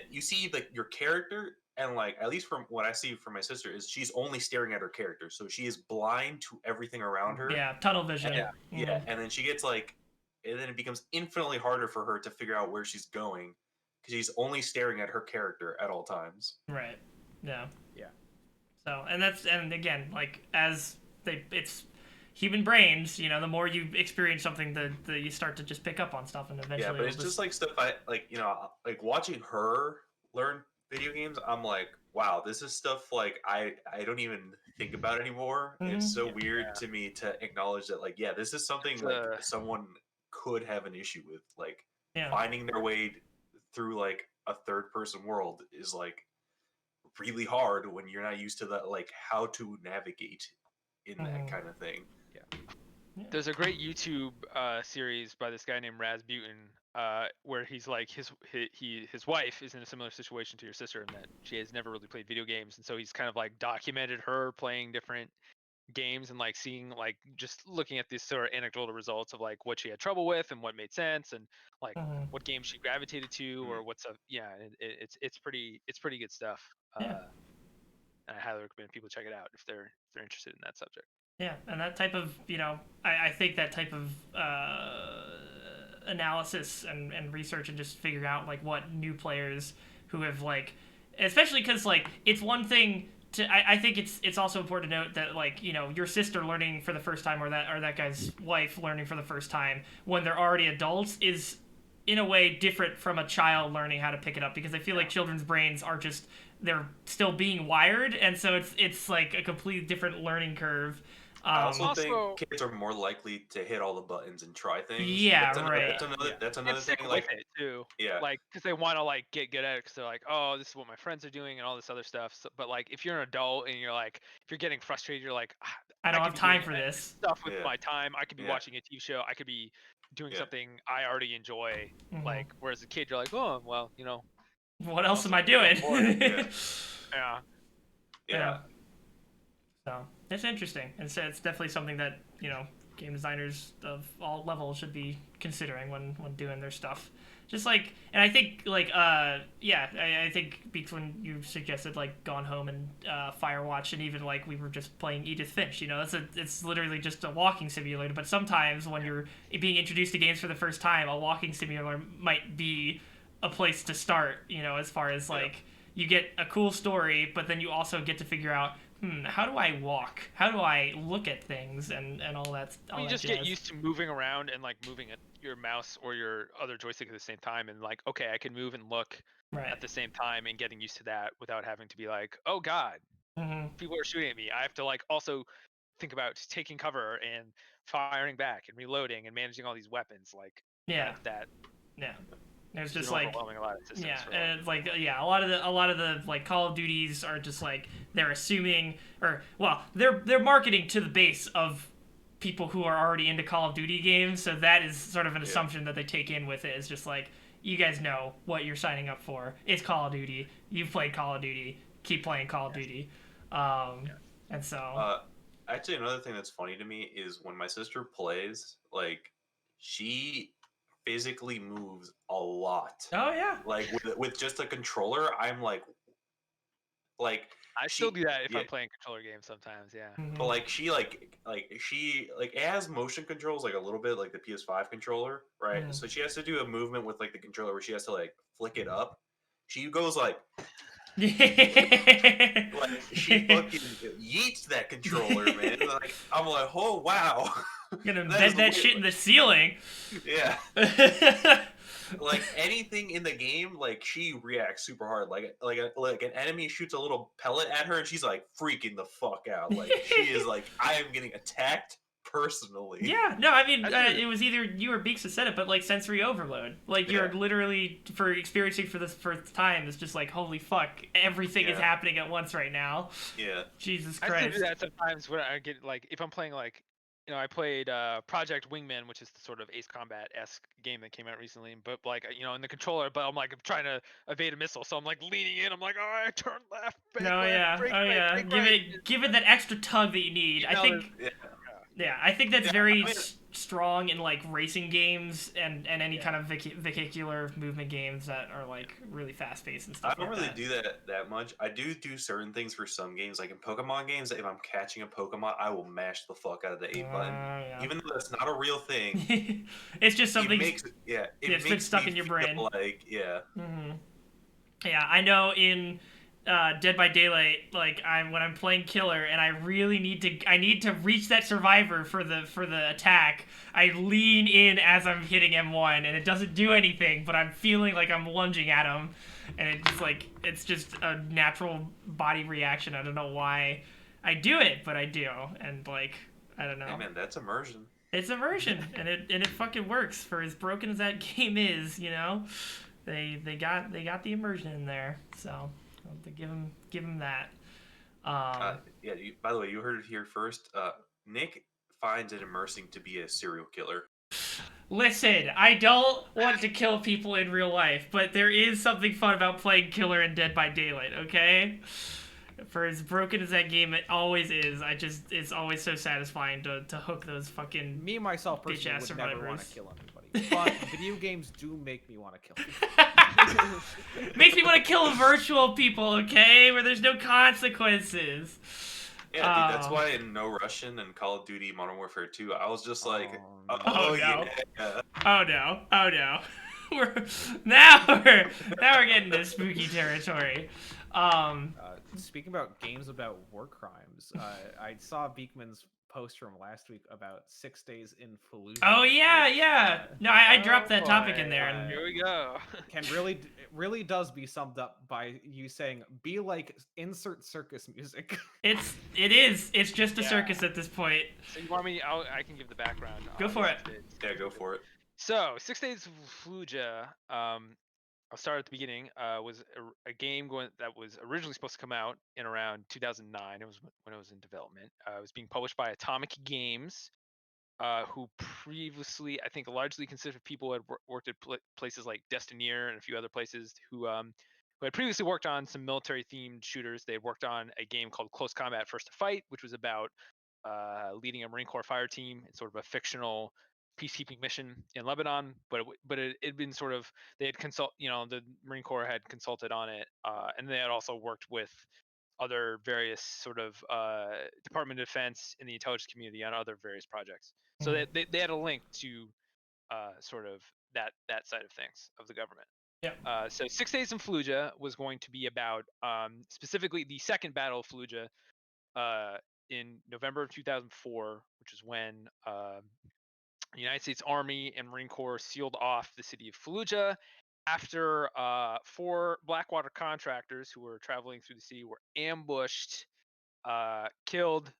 you see like your character, and like at least from what I see from my sister is she's only staring at her character, so she is blind to everything around her. Tunnel vision. And then she gets like, and then it becomes infinitely harder for her to figure out where she's going, because she's only staring at her character at all times. Right. Yeah. So, and again, like it's human brains, the more you experience something, the you start to just pick up on stuff, and eventually. Yeah, but it's just like stuff I like, like watching her learn video games. I'm like, wow, this is stuff like I don't think about anymore. It's so weird to me to acknowledge that, like, this is something like someone could have an issue with, like finding their way through like a third person world is like really hard when you're not used to that, like how to navigate in that kind of thing. There's a great YouTube series by this guy named Rasputin, where he's like his wife is in a similar situation to your sister in that she has never really played video games, and so he's kind of like documented her playing different games and like seeing like just looking at these sort of anecdotal results of like what she had trouble with and what made sense and like what games she gravitated to or what's up. Yeah, it's pretty good stuff. Yeah. And I highly recommend people check it out if they're interested in that subject. Yeah, and that type of, I think that type of analysis and research and just figuring out like what new players who have like, especially because like it's one thing to, I think it's also important to note that like your sister learning for the first time or that guy's wife learning for the first time when they're already adults is in a way different from a child learning how to pick it up, because I feel like children's brains are just, they're still being wired, and so it's like a completely different learning curve. I also think kids are more likely to hit all the buttons and try things. Yeah, That's another stick thing. With Like it too. Yeah. Like because they want to like get good at it because they're like, oh, this is what my friends are doing and all this other stuff. So, but like if you're an adult and you're like, if you're getting frustrated, you're like, I don't have time for this stuff with my time. I could be watching a TV show. I could be doing something I already enjoy. Like whereas a kid, you're like, oh, well, what else am I doing? Yeah. So it's interesting. It's definitely something that game designers of all levels should be considering when doing their stuff. Just like, and I think like I think Beaks, when you suggested like Gone Home and Firewatch, and even like we were just playing Edith Finch, it's literally just a walking simulator. But sometimes when you're being introduced to games for the first time, a walking simulator might be a place to start. As far as like you get a cool story, but then you also get to figure out, how do I walk? How do I look at things and all that? You just get used to moving around and like moving at your mouse or your other joystick at the same time, and like, okay, I can move and look at the same time, and getting used to that without having to be like, oh god, people are shooting at me. I have to like also think about taking cover and firing back and reloading and managing all these weapons. Like that. Yeah. There's just like a lot of systems and it's like a lot of the like Call of Duties are just like they're assuming, or well, they're marketing to the base of people who are already into Call of Duty games, so that is sort of an assumption that they take in with it. Is just like, you guys know what you're signing up for. It's Call of Duty. You've played Call of Duty. Keep playing Call of Duty. And so actually another thing that's funny to me is when my sister plays, like she physically moves a lot. Oh yeah. Like with just a controller, I'm like I still do that if I'm playing controller games sometimes, yeah. But like she it has motion controls like a little bit like the PS5 controller, right? So she has to do a movement with like the controller where she has to like flick it up. She goes like like she fucking yeets that controller, man. Like I'm like, oh wow. You're gonna embed that shit in the ceiling. Yeah. Like anything in the game, like she reacts super hard. Like an enemy shoots a little pellet at her, and she's like freaking the fuck out. Like she is like, I am getting attacked personally. Yeah, no, I mean it was either you or Beaks that said it, but like sensory overload. Like you're literally for experiencing for this first time. It's just like, holy fuck, everything is happening at once right now. Yeah. Jesus Christ. I still do that sometimes when I get like if I'm playing like. I played Project Wingman, which is the sort of Ace Combat-esque game that came out recently. But like, in the controller, but I'm like trying to evade a missile, so I'm like leaning in. I'm like, all right, turn left. Give it that extra tug that you need. I think. I think that's very strong in like racing games and any kind of vehicular movement games that are like really fast paced and stuff. I don't really do that much. I do certain things for some games, like in Pokemon games. If I'm catching a Pokemon, I will mash the fuck out of the A button, even though that's not a real thing. It's just something. It's been stuck in your brain. Like Yeah, I know in. Dead by Daylight, like when I'm playing killer and I really need to reach that survivor for the attack, I lean in as I'm hitting M1 and it doesn't do anything, but I'm feeling like I'm lunging at him, and it's just a natural body reaction. I don't know why I do it, but I do, and like I don't know. Hey man, that's immersion. It's immersion, and it fucking works for as broken as that game is. They got the immersion in there, so. I'll have to give him that. Yeah. By the way, you heard it here first. Nick finds it immersing to be a serial killer. Listen, I don't want to kill people in real life, but there is something fun about playing killer in Dead by Daylight, okay? For as broken as that game it always is, it's always so satisfying to hook those fucking Me myself personally bitch-ass would never want to survivors. kill anybody, but video games do make me want to kill people. Makes me want to kill virtual people, okay? Where there's no consequences. Yeah, dude, that's why in No Russian and Call of Duty Modern Warfare 2, I was just like, no. Oh, no. yeah. Oh no! Oh no! we're getting to spooky territory. Speaking about games about war crimes, I saw Beekman's post from last week about 6 Days in Fallujah. Oh yeah, which, yeah. No, I dropped that topic in there. Here we go. It really does be summed up by you saying, "Be like insert circus music." It is. It's just a circus at this point. So you want me? I can give the background. Go for it. Yeah, go for it. So 6 Days of Fallujah. I'll start at the beginning. Was a game that was originally supposed to come out in around 2009. It was when it was in development. It was being published by Atomic Games, who previously, I think, largely consisted of people who had worked at places like Destineer and a few other places who had previously worked on some military-themed shooters. They had worked on a game called Close Combat First to Fight, which was about leading a Marine Corps fire team. It's sort of a fictional peacekeeping mission in Lebanon, but it had been sort of, they had the Marine Corps had consulted on it, and they had also worked with other various sort of Department of Defense in the intelligence community on other various projects. So they had a link to sort of that side of things of the government. Yeah. So 6 Days in Fallujah was going to be about specifically the second Battle of Fallujah in November of 2004, which is when the United States Army and Marine Corps sealed off the city of Fallujah after 4 Blackwater contractors who were traveling through the city were ambushed, killed,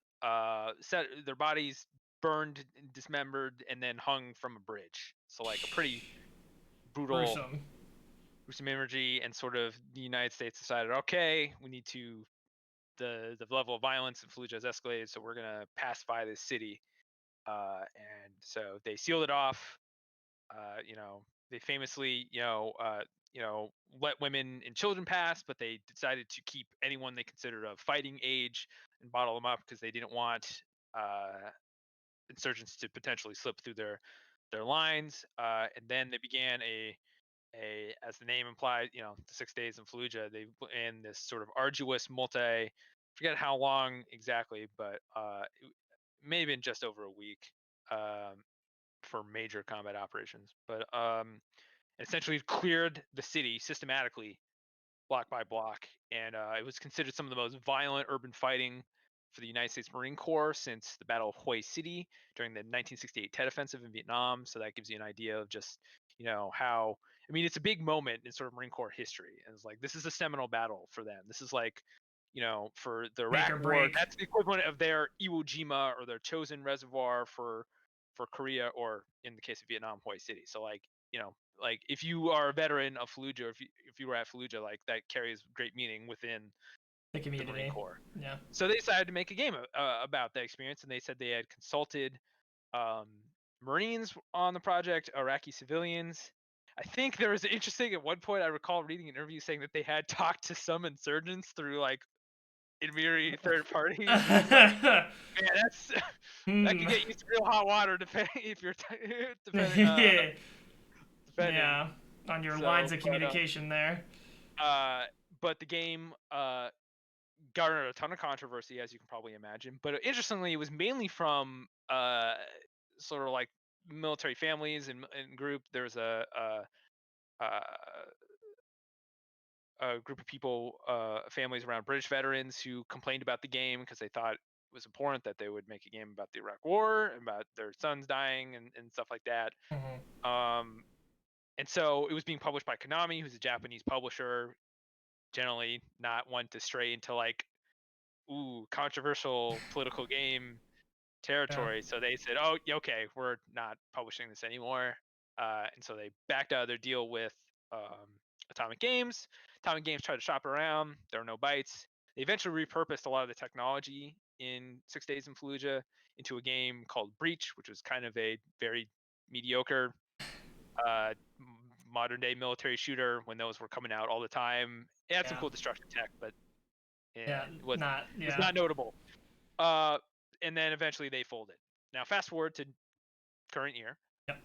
set their bodies burned, dismembered, and then hung from a bridge. So like a pretty brutal, gruesome imagery. And sort of the United States decided, okay, we need to, the level of violence in Fallujah has escalated, so we're gonna pacify this city. And so they sealed it off. They famously, let women and children pass, but they decided to keep anyone they considered of fighting age and bottle them up because they didn't want insurgents to potentially slip through their lines. And then they began as the name implied, the 6 Days in Fallujah. They in this sort of arduous forget how long exactly, but it may have been just over a week. For major combat operations, but essentially cleared the city systematically, block by block, and it was considered some of the most violent urban fighting for the United States Marine Corps since the Battle of Hue City during the 1968 Tet Offensive in Vietnam. So that gives you an idea of just how, I mean, it's a big moment in sort of Marine Corps history, and it's like this is a seminal battle for them. This is like, for the Iraq War, that's the equivalent of their Iwo Jima or their Chosin Reservoir for Korea, or in the case of Vietnam, Hue City. So like, like if you are a veteran of Fallujah, or if you were at Fallujah, like that carries great meaning within the community. The Marine Corps. Yeah. So they decided to make a game about that experience, and they said they had consulted Marines on the project, Iraqi civilians. I think there was interesting at one point. I recall reading an interview saying that they had talked to some insurgents through like intermediary third parties. Like, man, that could get you some real hot water if you're defending. Yeah, on your lines of communication there. But the game garnered a ton of controversy, as you can probably imagine. But interestingly, it was mainly from sort of like military families and group. There's a group of people, families around British veterans who complained about the game because they thought it was important that they would make a game about the Iraq War, about their sons dying and stuff like that. And so it was being published by Konami, who's a Japanese publisher, generally not one to stray into like, controversial political game territory. So they said, oh, okay, we're not publishing this anymore. And so they backed out of their deal with Atomic Games. Atomic Games tried to shop it around. There were no bites. They eventually repurposed a lot of the technology in 6 Days in Fallujah into a game called Breach, which was kind of a very mediocre modern day military shooter when those were coming out all the time. It had some Yeah. cool destruction tech, but Yeah, it was yeah. not notable. And then eventually they folded. Now fast forward to current year. Yep.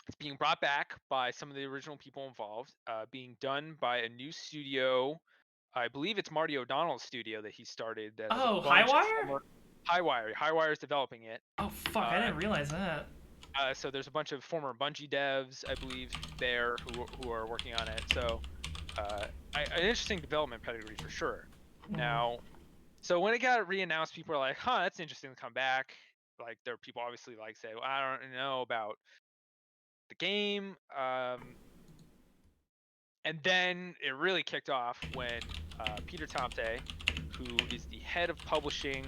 It's being brought back by some of the original people involved, being done by a new studio. I believe it's Marty O'Donnell's studio that he started. That has a Oh, bunch of Highwire? former- Highwire. Highwire is developing it. Oh fuck, I didn't realize that. So there's a bunch of former Bungie devs, I believe, there who are working on it. So an interesting development pedigree for sure. Now, so when it got re-announced, people are like, "Huh, that's interesting to come back." Like there are people obviously like say, well, "I don't know about the game." And then it really kicked off when Peter Tomte, who is the head of publishing,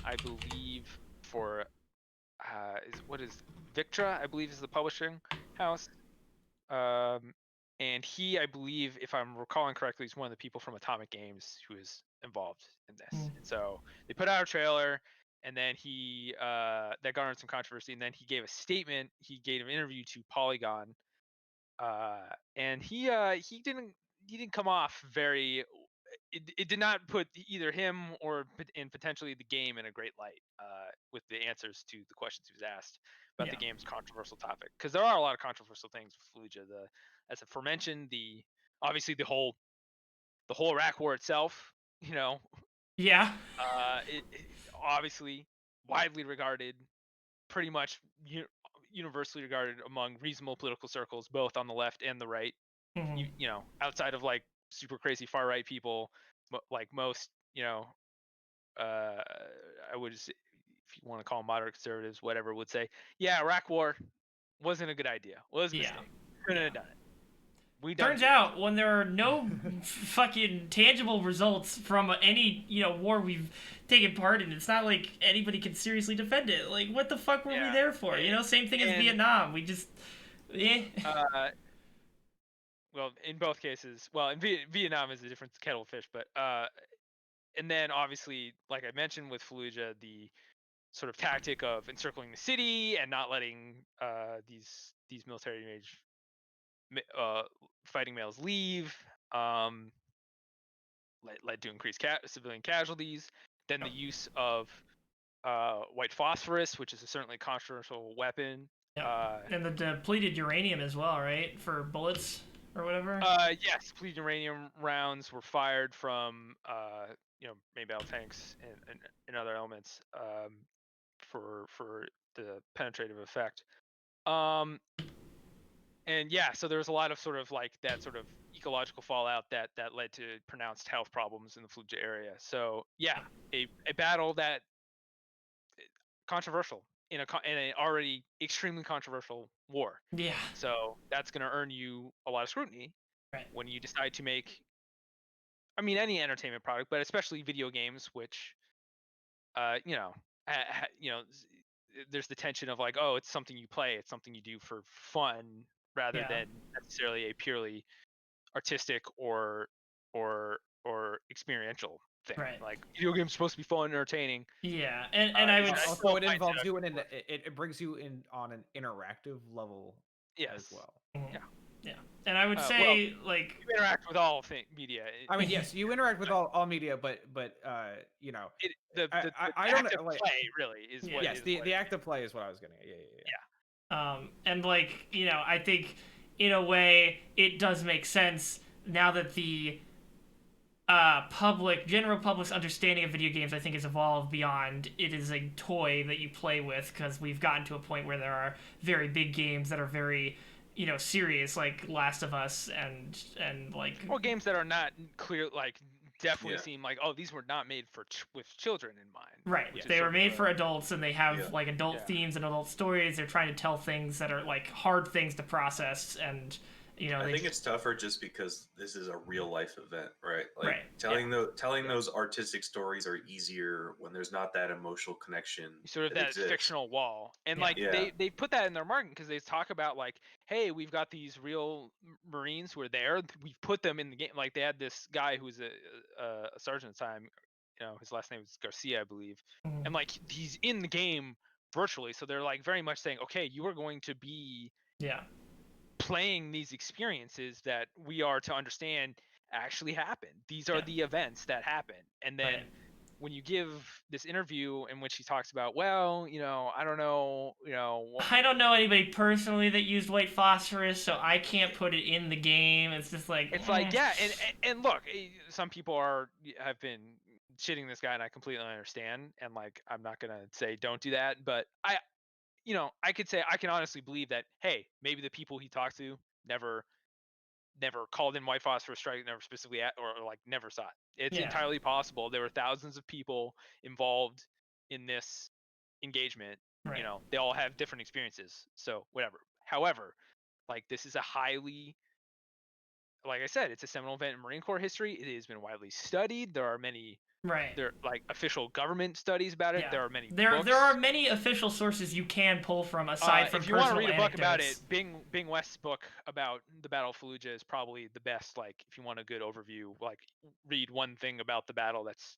I believe, for is Victra, I believe, is the publishing house. And he, I believe, if I'm recalling correctly, is one of the people from Atomic Games who is involved in this. And so they put out a trailer, and then he that garnered some controversy, and then he gave a statement. He gave an interview to Polygon, and he didn't come off very. It did not put either him or potentially the game in a great light with the answers to the questions he was asked about the game's controversial topic, because there are a lot of controversial things with Fallujah. As aforementioned, obviously the whole Iraq War itself, Yeah. it obviously widely regarded, pretty much universally regarded among reasonable political circles, both on the left and the right. Outside of like super crazy far right people, like most, I would say, if you want to call them moderate conservatives, whatever, would say, yeah, Iraq War wasn't a good idea. Was a mistake. Couldn't have done it. Turns out when there are no fucking tangible results from any war we've taken part in, it's not like anybody can seriously defend it. Like, what the fuck were we there for? Same thing as Vietnam. We just well, in both cases, in Vietnam is a different kettle of fish, but and then obviously, like I mentioned with Fallujah, the sort of tactic of encircling the city and not letting these military age fighting males leave led to increased civilian casualties. Then the use of white phosphorus, which is a certainly controversial weapon. And the depleted uranium as well, right? For bullets or whatever? Yes, depleted uranium rounds were fired from main battle tanks and other elements for the penetrative effect. And yeah, so there was a lot of sort of like that sort of ecological fallout that led to pronounced health problems in the Fallujah area. So yeah, a battle that controversial in an already extremely controversial war. Yeah. So that's going to earn you a lot of scrutiny when you decide to make, any entertainment product, but especially video games, which, there's the tension of like, oh, it's something you play, it's something you do for fun, rather than necessarily a purely artistic or experiential thing. Right. Like video games are supposed to be fun and entertaining. Yeah, and I would also it involves you in it brings you in on an interactive level as well. Yeah, and I would say like you interact with all media. Yes, you interact with all media, but I don't know, like, play really is what. Yes, the active play is what I was getting at. Yeah. And like I think in a way it does make sense now that the general public's understanding of video games, I think, has evolved beyond it is a toy that you play with, because we've gotten to a point where there are very big games that are very serious, like Last of Us and like games that are not clear, like definitely seem like, oh, these were not made with children in mind. Right. They were made for adults, and they have like adult themes and adult stories. They're trying to tell things that are like hard things to process, and I they think it's tougher just because this is a real life event, right? Like right. telling those artistic stories are easier when there's not that emotional connection Sort of that that exists. fictional wall, and Yeah. like Yeah. they put that in their marketing because they talk about like, hey, we've got these real Marines who are there, we've put them in the game. Like they had this guy who was a sergeant at the time, his last name was Garcia, I believe, Mhm. and like he's in the game virtually, so they're like very much saying, okay, you are going to be Yeah. playing these experiences that we are to understand actually happen. These are Yeah. the events that happen. And then Right. when you give this interview in which he talks about, well, I don't know, I don't know anybody personally that used white phosphorus, so I can't put it in the game. It's just like, it's like, yeah, and look, some people have been shitting this guy, and I completely understand. And like, I'm not gonna say don't do that, but I could say I can honestly believe that, hey, maybe the people he talked to never called in white phosphorus strike, never specifically or like never saw it. It's yeah, entirely possible. There were thousands of people involved in this engagement. right. They all have different experiences. So whatever. However, like this is a highly, like I said, it's a seminal event in Marine Corps history. It has been widely studied. There are many Right. like official government studies about it. Yeah. There are many There are books. many official sources you can pull from aside from If you want to personal read a book about it, anecdotes. Bing West's book about the Battle of Fallujah is probably the best. Like, if you want a good overview, like read one thing about the battle. That's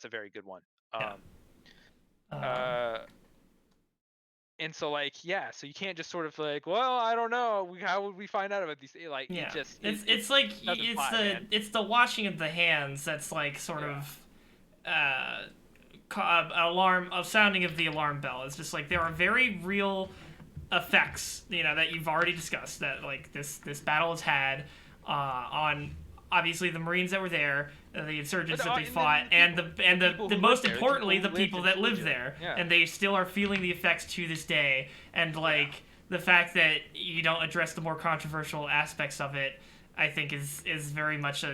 a very good one. Yeah. Uh, and so like, yeah, so you can't just sort of like, well, I don't know, how would we find out about these? Like, it Yeah. just It's like doesn't it's fly, man. the washing of the hands that's like sort Yeah. of alarm of sounding of the alarm bell. It's just like there are very real effects, that you've already discussed that like this battle has had on obviously the Marines that were there, the insurgents that they fought, and the most importantly the people that live there, and they still are feeling the effects to this day. And like the fact that you don't address the more controversial aspects of it, I think is very much a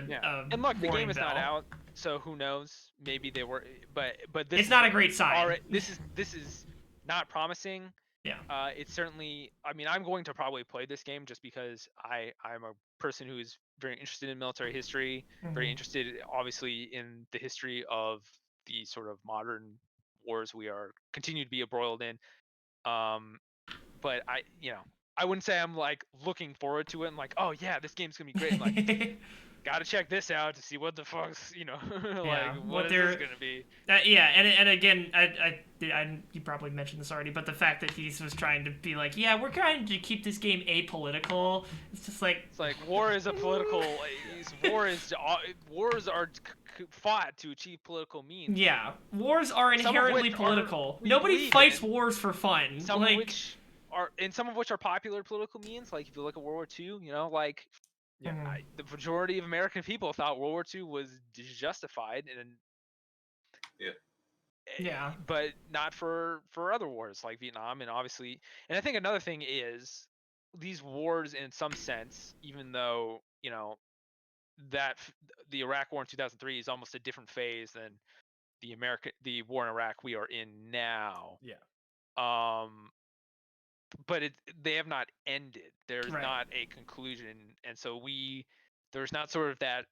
and look, the game is bell. not out, so who knows? Maybe they were, but this It's not a great sign. this is not promising. Yeah. It's certainly. I mean, I'm going to probably play this game just because I'm a person who is very interested in military history, very interested, obviously, in the history of the sort of modern wars we are continue to be embroiled in. But I wouldn't say I'm like looking forward to it and like, oh yeah, this game's gonna be great. I'm like, gotta check this out to see what the fuck's, like what is this gonna be? Yeah, and again, you probably mentioned this already, but the fact that he was trying to be like, yeah, we're trying to keep this game apolitical. It's just like it's like war is a political. Wars are fought to achieve political means. Yeah, wars are inherently political. Nobody fights wars for fun. Some of which are popular political means. Like if you look at World War II, like. Yeah, the majority of American people thought World War II was justified, and yeah, but not for other wars like Vietnam, and obviously, and I think another thing is these wars, in some sense, even though that the Iraq War in 2003 is almost a different phase than the war in Iraq we are in now. Yeah. But they have not ended. There's Right. not a conclusion, and so there's not sort of that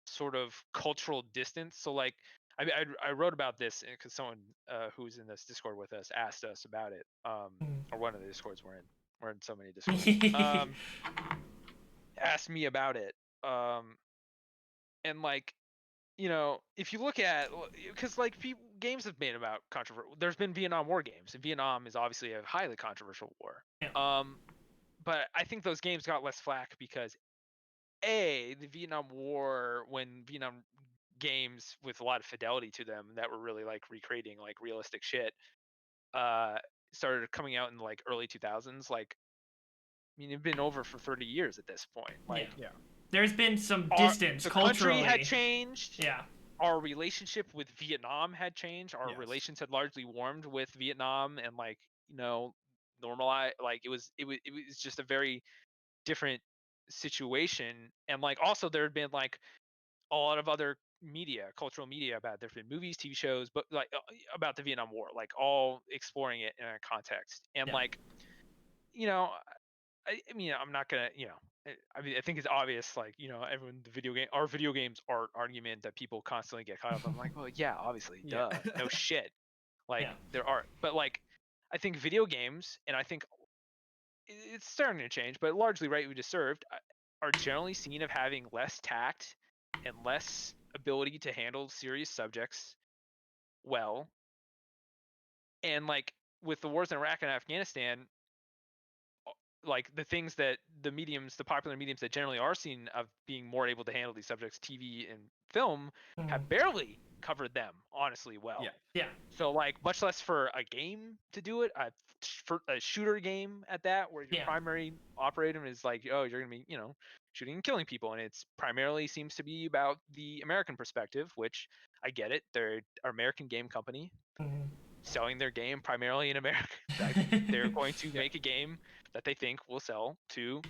sort of cultural distance. So like I wrote about this because someone who's in this Discord with us asked us about it, or one of the Discords we're in. We're in so many Discords. Asked me about it, and like, if you look at, because like games have been about controversial. There's been Vietnam War games, and Vietnam is obviously a highly controversial war. Yeah. But I think those games got less flack because the Vietnam War, when Vietnam games with a lot of fidelity to them that were really like recreating like realistic shit, started coming out in like early 2000s. Like, I mean, it'd been over for 30 years at this point. Like, Yeah. There's been some distance the culturally. country had changed. Yeah. Our relationship with Vietnam had changed. Our Yes. relations had largely warmed with Vietnam, and like, normalized. Like it was just a very different situation. And like also there had been like a lot of other cultural media about it. There's been movies, TV shows, but like about the Vietnam War, like all exploring it in a context. And like, I mean, I'm not gonna, I mean, I think it's obvious, like, everyone, our video games art argument that people constantly get caught up. I'm like, well, yeah, obviously, Yeah. duh, no shit. Like, Yeah. there are, but like, I think video games, and I think it's starting to change, but largely rightly deserved, are generally seen of having less tact and less ability to handle serious subjects well. And like with the wars in Iraq and Afghanistan, like the popular mediums that generally are seen of being more able to handle these subjects, TV and film, have barely covered them honestly well. Yeah. Yeah. So like, much less for a game to do it, for a shooter game at that, where your Yeah. primary operative is like, oh, you're gonna be, shooting and killing people, and it's primarily seems to be about the American perspective, which I get it. They're an American game company selling their game primarily in America. They're going to Yeah. make a game that they think will sell to,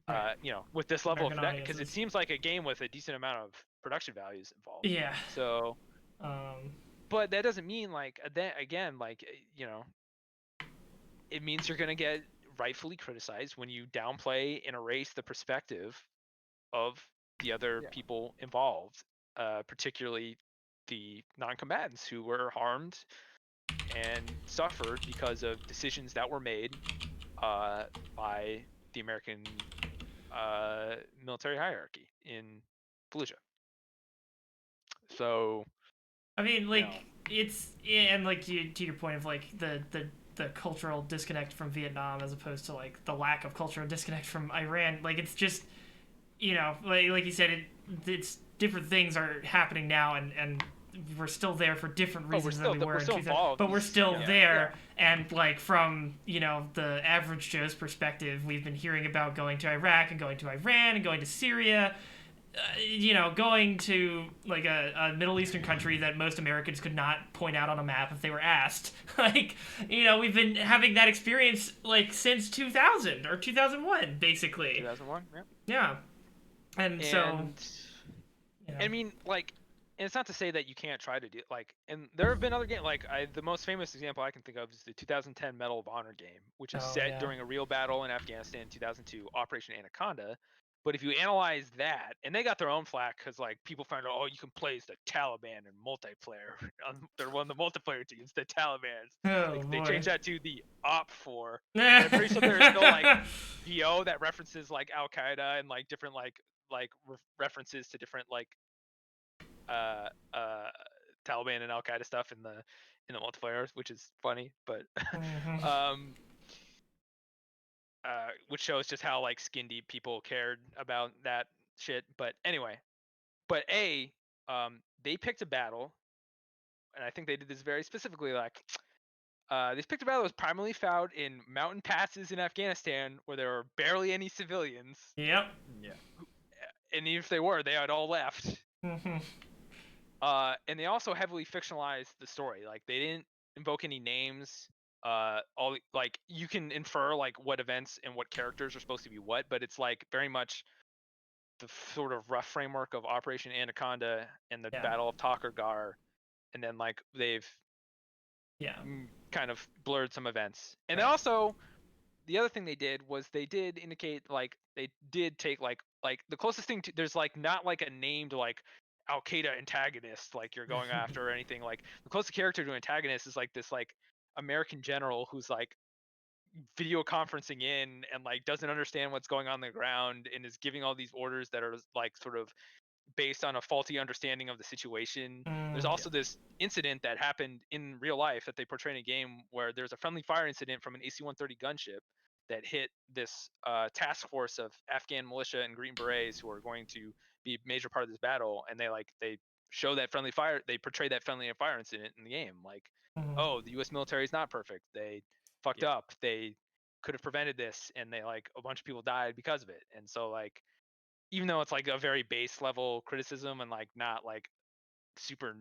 Right. with this level American of that, because it audiences. seems like a game with a decent amount of production values involved. Yeah. So, but that doesn't mean like then again, like it means you're gonna get rightfully criticized when you downplay and erase the perspective of the other Yeah. people involved, particularly the non-combatants who were harmed and suffered because of decisions that were made by the American military hierarchy in Fallujah. So, I mean, like, it's, and like to your point of like the cultural disconnect from Vietnam as opposed to like the lack of cultural disconnect from Iran. Like, it's just, like you said, it's different things are happening now, and we're still there for different reasons than we were in 2000. But we're still there, and like from the average Joe's perspective, we've been hearing about going to Iraq and going to Iran and going to Syria. Going to like a Middle Eastern country that most Americans could not point out on a map if they were asked. Like, we've been having that experience like since 2000 or 2001, basically. 2001, yeah. Yeah. And so, I mean, like, and it's not to say that you can't try to do like, and there have been other games like the most famous example I can think of is the 2010 Medal of Honor game, which is set during a real battle in Afghanistan in 2002, Operation Anaconda. But if you analyze that, and they got their own flack because like people found out, oh, you can play as the Taliban in multiplayer. They're one of the multiplayer teams, the Taliban. They changed that to the OP4. I'm pretty sure there's still like VO that references like Al Qaeda and like different like references to different like Taliban and Al Qaeda stuff in the multiplayer, which is funny, but which shows just how like skin deep people cared about that shit. But anyway, they picked a battle, and I think they did this very specifically. Like, they picked a battle that was primarily found in mountain passes in Afghanistan, where there were barely any civilians. Yep. Yeah. And even if they were, they had all left. And they also heavily fictionalized the story. Like, they didn't invoke any names. All like you can infer like what events and what characters are supposed to be what, but it's like very much the sort of rough framework of Operation Anaconda and the Battle of Takurgar, and then like they've kind of blurred some events. And then also the other thing they did was they did indicate like they did take like the closest thing to, there's like not like a named like Al Qaeda antagonist like you're going after or anything. Like the closest character to antagonist is like this like American general who's like video conferencing in and like doesn't understand what's going on the ground and is giving all these orders that are like sort of based on a faulty understanding of the situation. There's also this incident that happened in real life that they portray in a game where there's a friendly fire incident from an AC-130 gunship that hit this task force of Afghan militia and Green Berets who are going to be a major part of this battle, and they show that friendly fire, they portray that friendly fire incident in the game, like, oh, the U.S. military is not perfect, they fucked up, they could have prevented this, and they like a bunch of people died because of it. And so like, even though it's like a very base level criticism and like not like super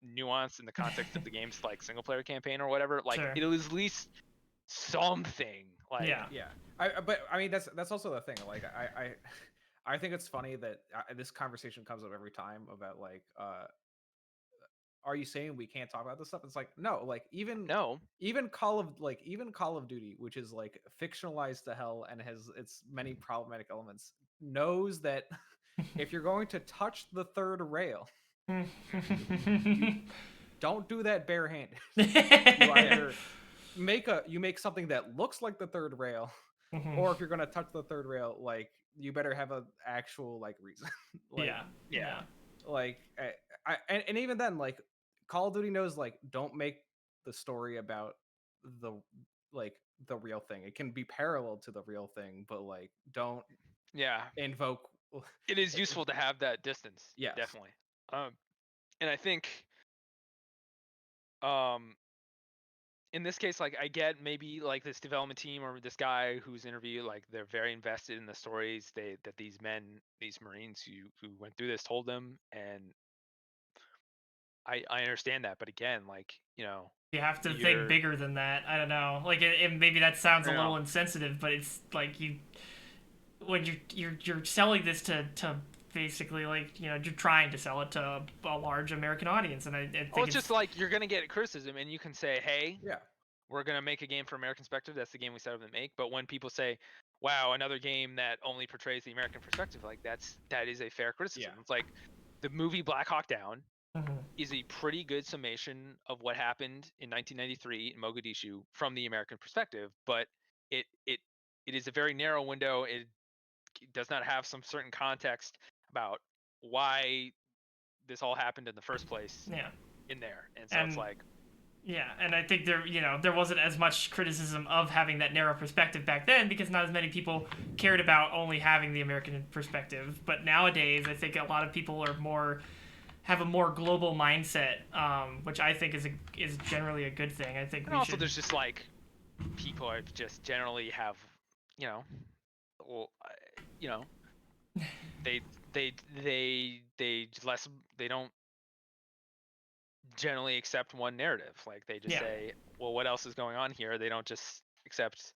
nuanced in the context of the game's like single player campaign or whatever, like it was at least something. Like, yeah. But I mean that's also the thing. Like I think it's funny that this conversation comes up every time about like are you saying we can't talk about this stuff? It's like, no, like even No. Call of Duty, which is like fictionalized to hell and has its many problematic elements, knows that if you're going to touch the third rail, don't do that barehanded. You either make something that looks like the third rail, or if you're going to touch the third rail, like you better have an actual like reason. Like, yeah. like and even then, like Call of Duty knows, like, don't make the story about the like the real thing. It can be parallel to the real thing, but like don't Yeah. invoke. It is useful to have that distance. Yes. Definitely. And I think in this case, like, I get maybe like this development team or this guy who's interviewed, like, they're very invested in the stories that these Marines who went through this told them, and I understand that. But again, like, you have to think you're- bigger than that. I don't know. Like, maybe that sounds a No. little insensitive, but it's like when you're selling this to basically, like, you're trying to sell it to a large American audience, and I think it's just like you're gonna get criticism, and you can say, hey, Yeah. we're gonna make a game for American perspective. That's the game we set up to make. But when people say, wow, another game that only portrays the American perspective, like that is a fair criticism. Yeah. It's like the movie Black Hawk Down Mhm. is a pretty good summation of what happened in 1993 in Mogadishu from the American perspective, but it is a very narrow window. It does not have some certain context about why this all happened in the first place Yeah. in there. And so it's like, yeah, and I think there wasn't as much criticism of having that narrow perspective back then, because not as many people cared about only having the American perspective. But nowadays, I think a lot of people have a more global mindset, which I think is generally a good thing. I think and also there's just like people are just generally have, well, they don't generally accept one narrative. Like, they just say, well, what else is going on here? They don't just accept.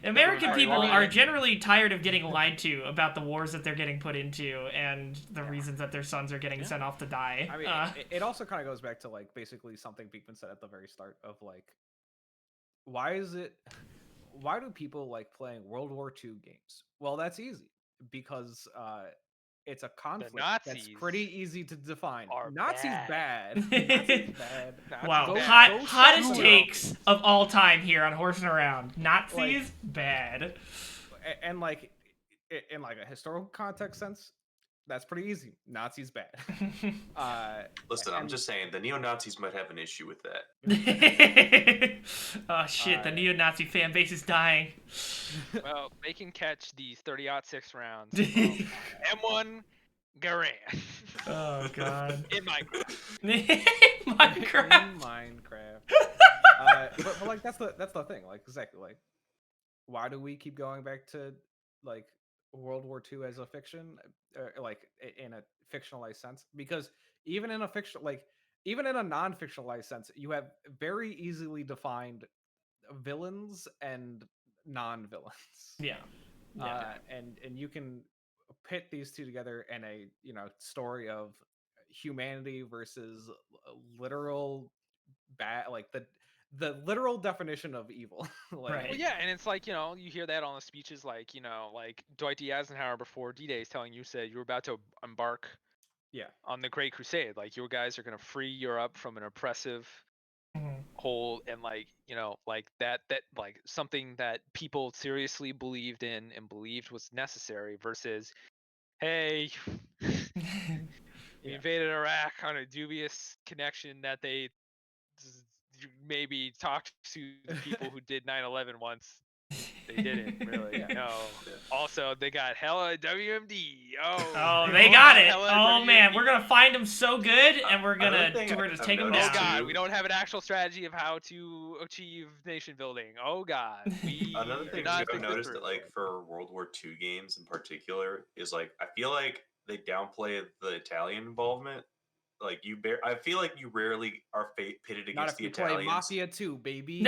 American people lying. are generally tired of getting lied to about the wars that they're getting put into and the reasons that their sons are getting sent off to die. I mean, it also kind of goes back to like basically something Beekman said at the very start of like, why do people like playing World War II games? Well, that's easy because it's a conflict that's Nazis pretty easy to define. are Nazis bad. Nazis bad. Wow, Nazis bad. hottest screw takes of all time here on Horsin Around. Nazis, Like- bad. And like in like a historical context sense, that's pretty easy. Nazis bad. Listen, I'm and- just saying the neo-Nazis might have an issue with that. Oh shit, the neo-Nazi fan base is dying. Well, they can catch these 30-06 rounds from M1 Garand. Oh god. In Minecraft. Minecraft. In Minecraft. But like that's the thing. Like, exactly, like, why do we keep going back to like World War II as a fiction, like in a fictionalized sense? Because even in a non-fictionalized sense, you have very easily defined villains and non-villains. Yeah. And you can pit these two together in a story of humanity versus literal bad, like the literal definition of evil. Like, Right. Well, yeah, and it's like, you hear that on the speeches, like, like Dwight D. Eisenhower before D-Day is telling you, said you were about to embark Yeah. on the Great Crusade. Like, you guys are going to free Europe from an oppressive Mhm. hold, and like, like that like something that people seriously believed in and believed was necessary versus, hey, we invaded Iraq on a dubious connection that they maybe talked to the people who did 9/11 once. They didn't really. No. Also, they got hella WMD. Oh, they got it. hella Oh man, WMD. we're gonna find them so good, and we're Another gonna thing just I've take them noticed, down. Oh god, too. we don't have an actual strategy of how to achieve nation building. Oh god. Another did thing not I've think this noticed through. that, like, for World War II games in particular is like I feel like they downplay the Italian involvement. Like I feel like you rarely are pitted Not against if the you play Italians. Mafia 2, baby.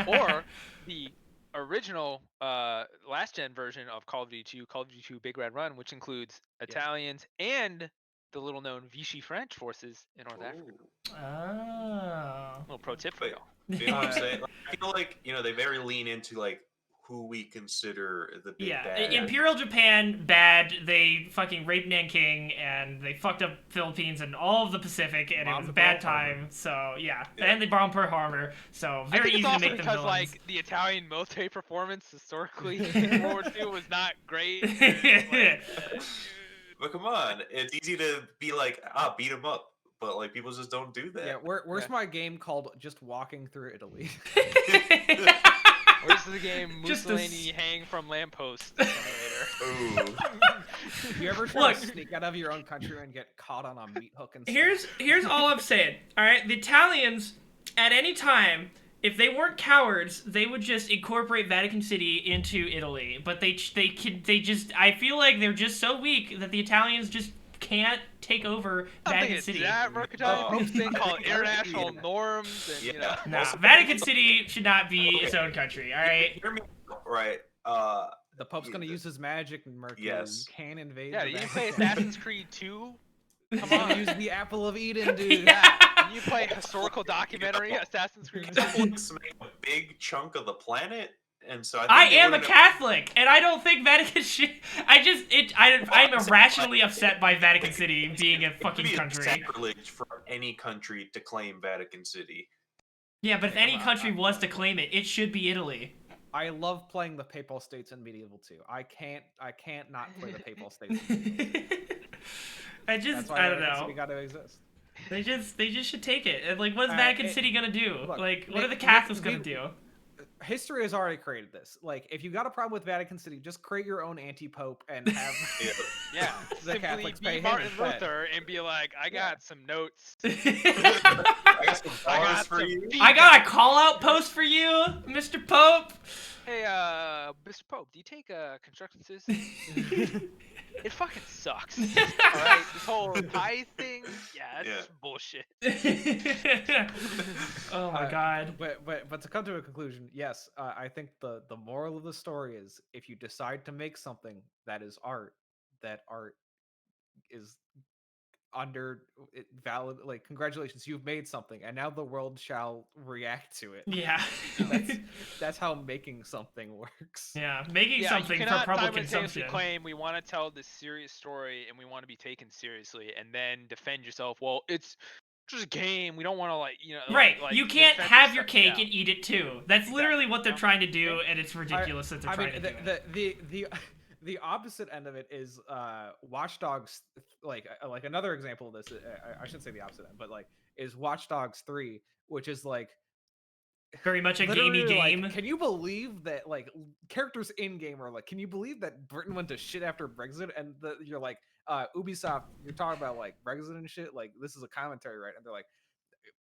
Or the original last gen version of Call of Duty 2, Call of Duty 2 Big Red Run, which includes Italians and the little known Vichy French forces in North Africa. Oh. Little pro tip for Wait. y'all. You know what I'm saying? Like, I feel like they very lean into like who we consider the big Yeah, bad. Imperial Japan, bad. They fucking raped Nanking and they fucked up Philippines and all of the Pacific, and it was a Bombed bad Pearl Harbor. time. So yeah, Yeah. and they bombed Pearl Harbor. So I very think it's easy to also make them because villains. like the Italian military performance historically in World War II was not great. And, But come on, it's easy to be like, beat him up, but like people just don't do that. Yeah, where's Yeah. my game called Just Walking Through Italy? where's the game Just a Mussolini hang from lamppost simulator? Ooh. You ever try Look. to sneak out of your own country and get caught on a meat hook and Here's all I'm saying. All right, the Italians at any time, if they weren't cowards, they would just incorporate Vatican City into Italy. But they just I feel like they're just so weak that the Italians just can't take over I Vatican think it's City. that mercantile Oh. thing called Yeah. international norms, and you know. Yeah. Nah, Also- Vatican City should not be its own country. All right. Hear me out, right? The Pope's gonna use his magic and Mercury. Yes. You can invade. Yeah, the you play Vatican. Assassin's Creed 2. Come Gonna on. use the Apple of Eden, dude. Yeah. You play historical documentary Assassin's Creed 2. Catholics make a big chunk of the planet, and so I think they am a wouldn't- Catholic, and I don't think Vatican should. I'm irrationally upset by Vatican City being a It would fucking be country. sacrilege for any country to claim Vatican City. Yeah, but if any Come on, country was to claim it, it should be Italy. I love playing the Papal States in Medieval 2. I can't not play the Papal States. In Medieval 2. That's why I don't Vatican know. City got to exist. They just should take it. And like, what's Uh, Vatican it- City gonna do? look, Like, what we- are the we- Catholics we- gonna do? History has already created this. Like, if you got a problem with Vatican City, just create your own anti-pope and have Yeah. Yeah, the simply Catholics pay be him Martin instead. Luther and be like, I got some notes. I got some I bars got for some you. I got a feedback. call out post for you, Mr. Pope. Hey, Mr. Pope, do you take construction citizens? It fucking sucks. Alright, this whole tithe thing, yeah, that's Yeah. bullshit. Oh my god. But to come to a conclusion, yes, I think the moral of the story is if you decide to make something that is art, that art is under valid. Like, congratulations, you've made something, and now the world shall react to it. Yeah. That's how making something works. Yeah, making Yeah, something you for cannot public simultaneously consumption. claim we want to tell this serious story and we want to be taken seriously, and then defend yourself. Well, it's just a game. We don't want to Right, like, you can't defend have your yourself. cake Yeah. and eat it too. That's literally what they're Yeah. trying to do, and it's ridiculous that they're I trying mean, to do it. the opposite end of it is Watch Dogs. Like another example of this. I shouldn't say the opposite end, but like is Watch Dogs 3, which is like Very much a gamey literally, game. Like, can you believe that like characters in game are like, can you believe that Britain went to shit after Brexit? And you're like, Ubisoft, you're talking about like Brexit and shit. Like, this is a commentary, right? And they're like,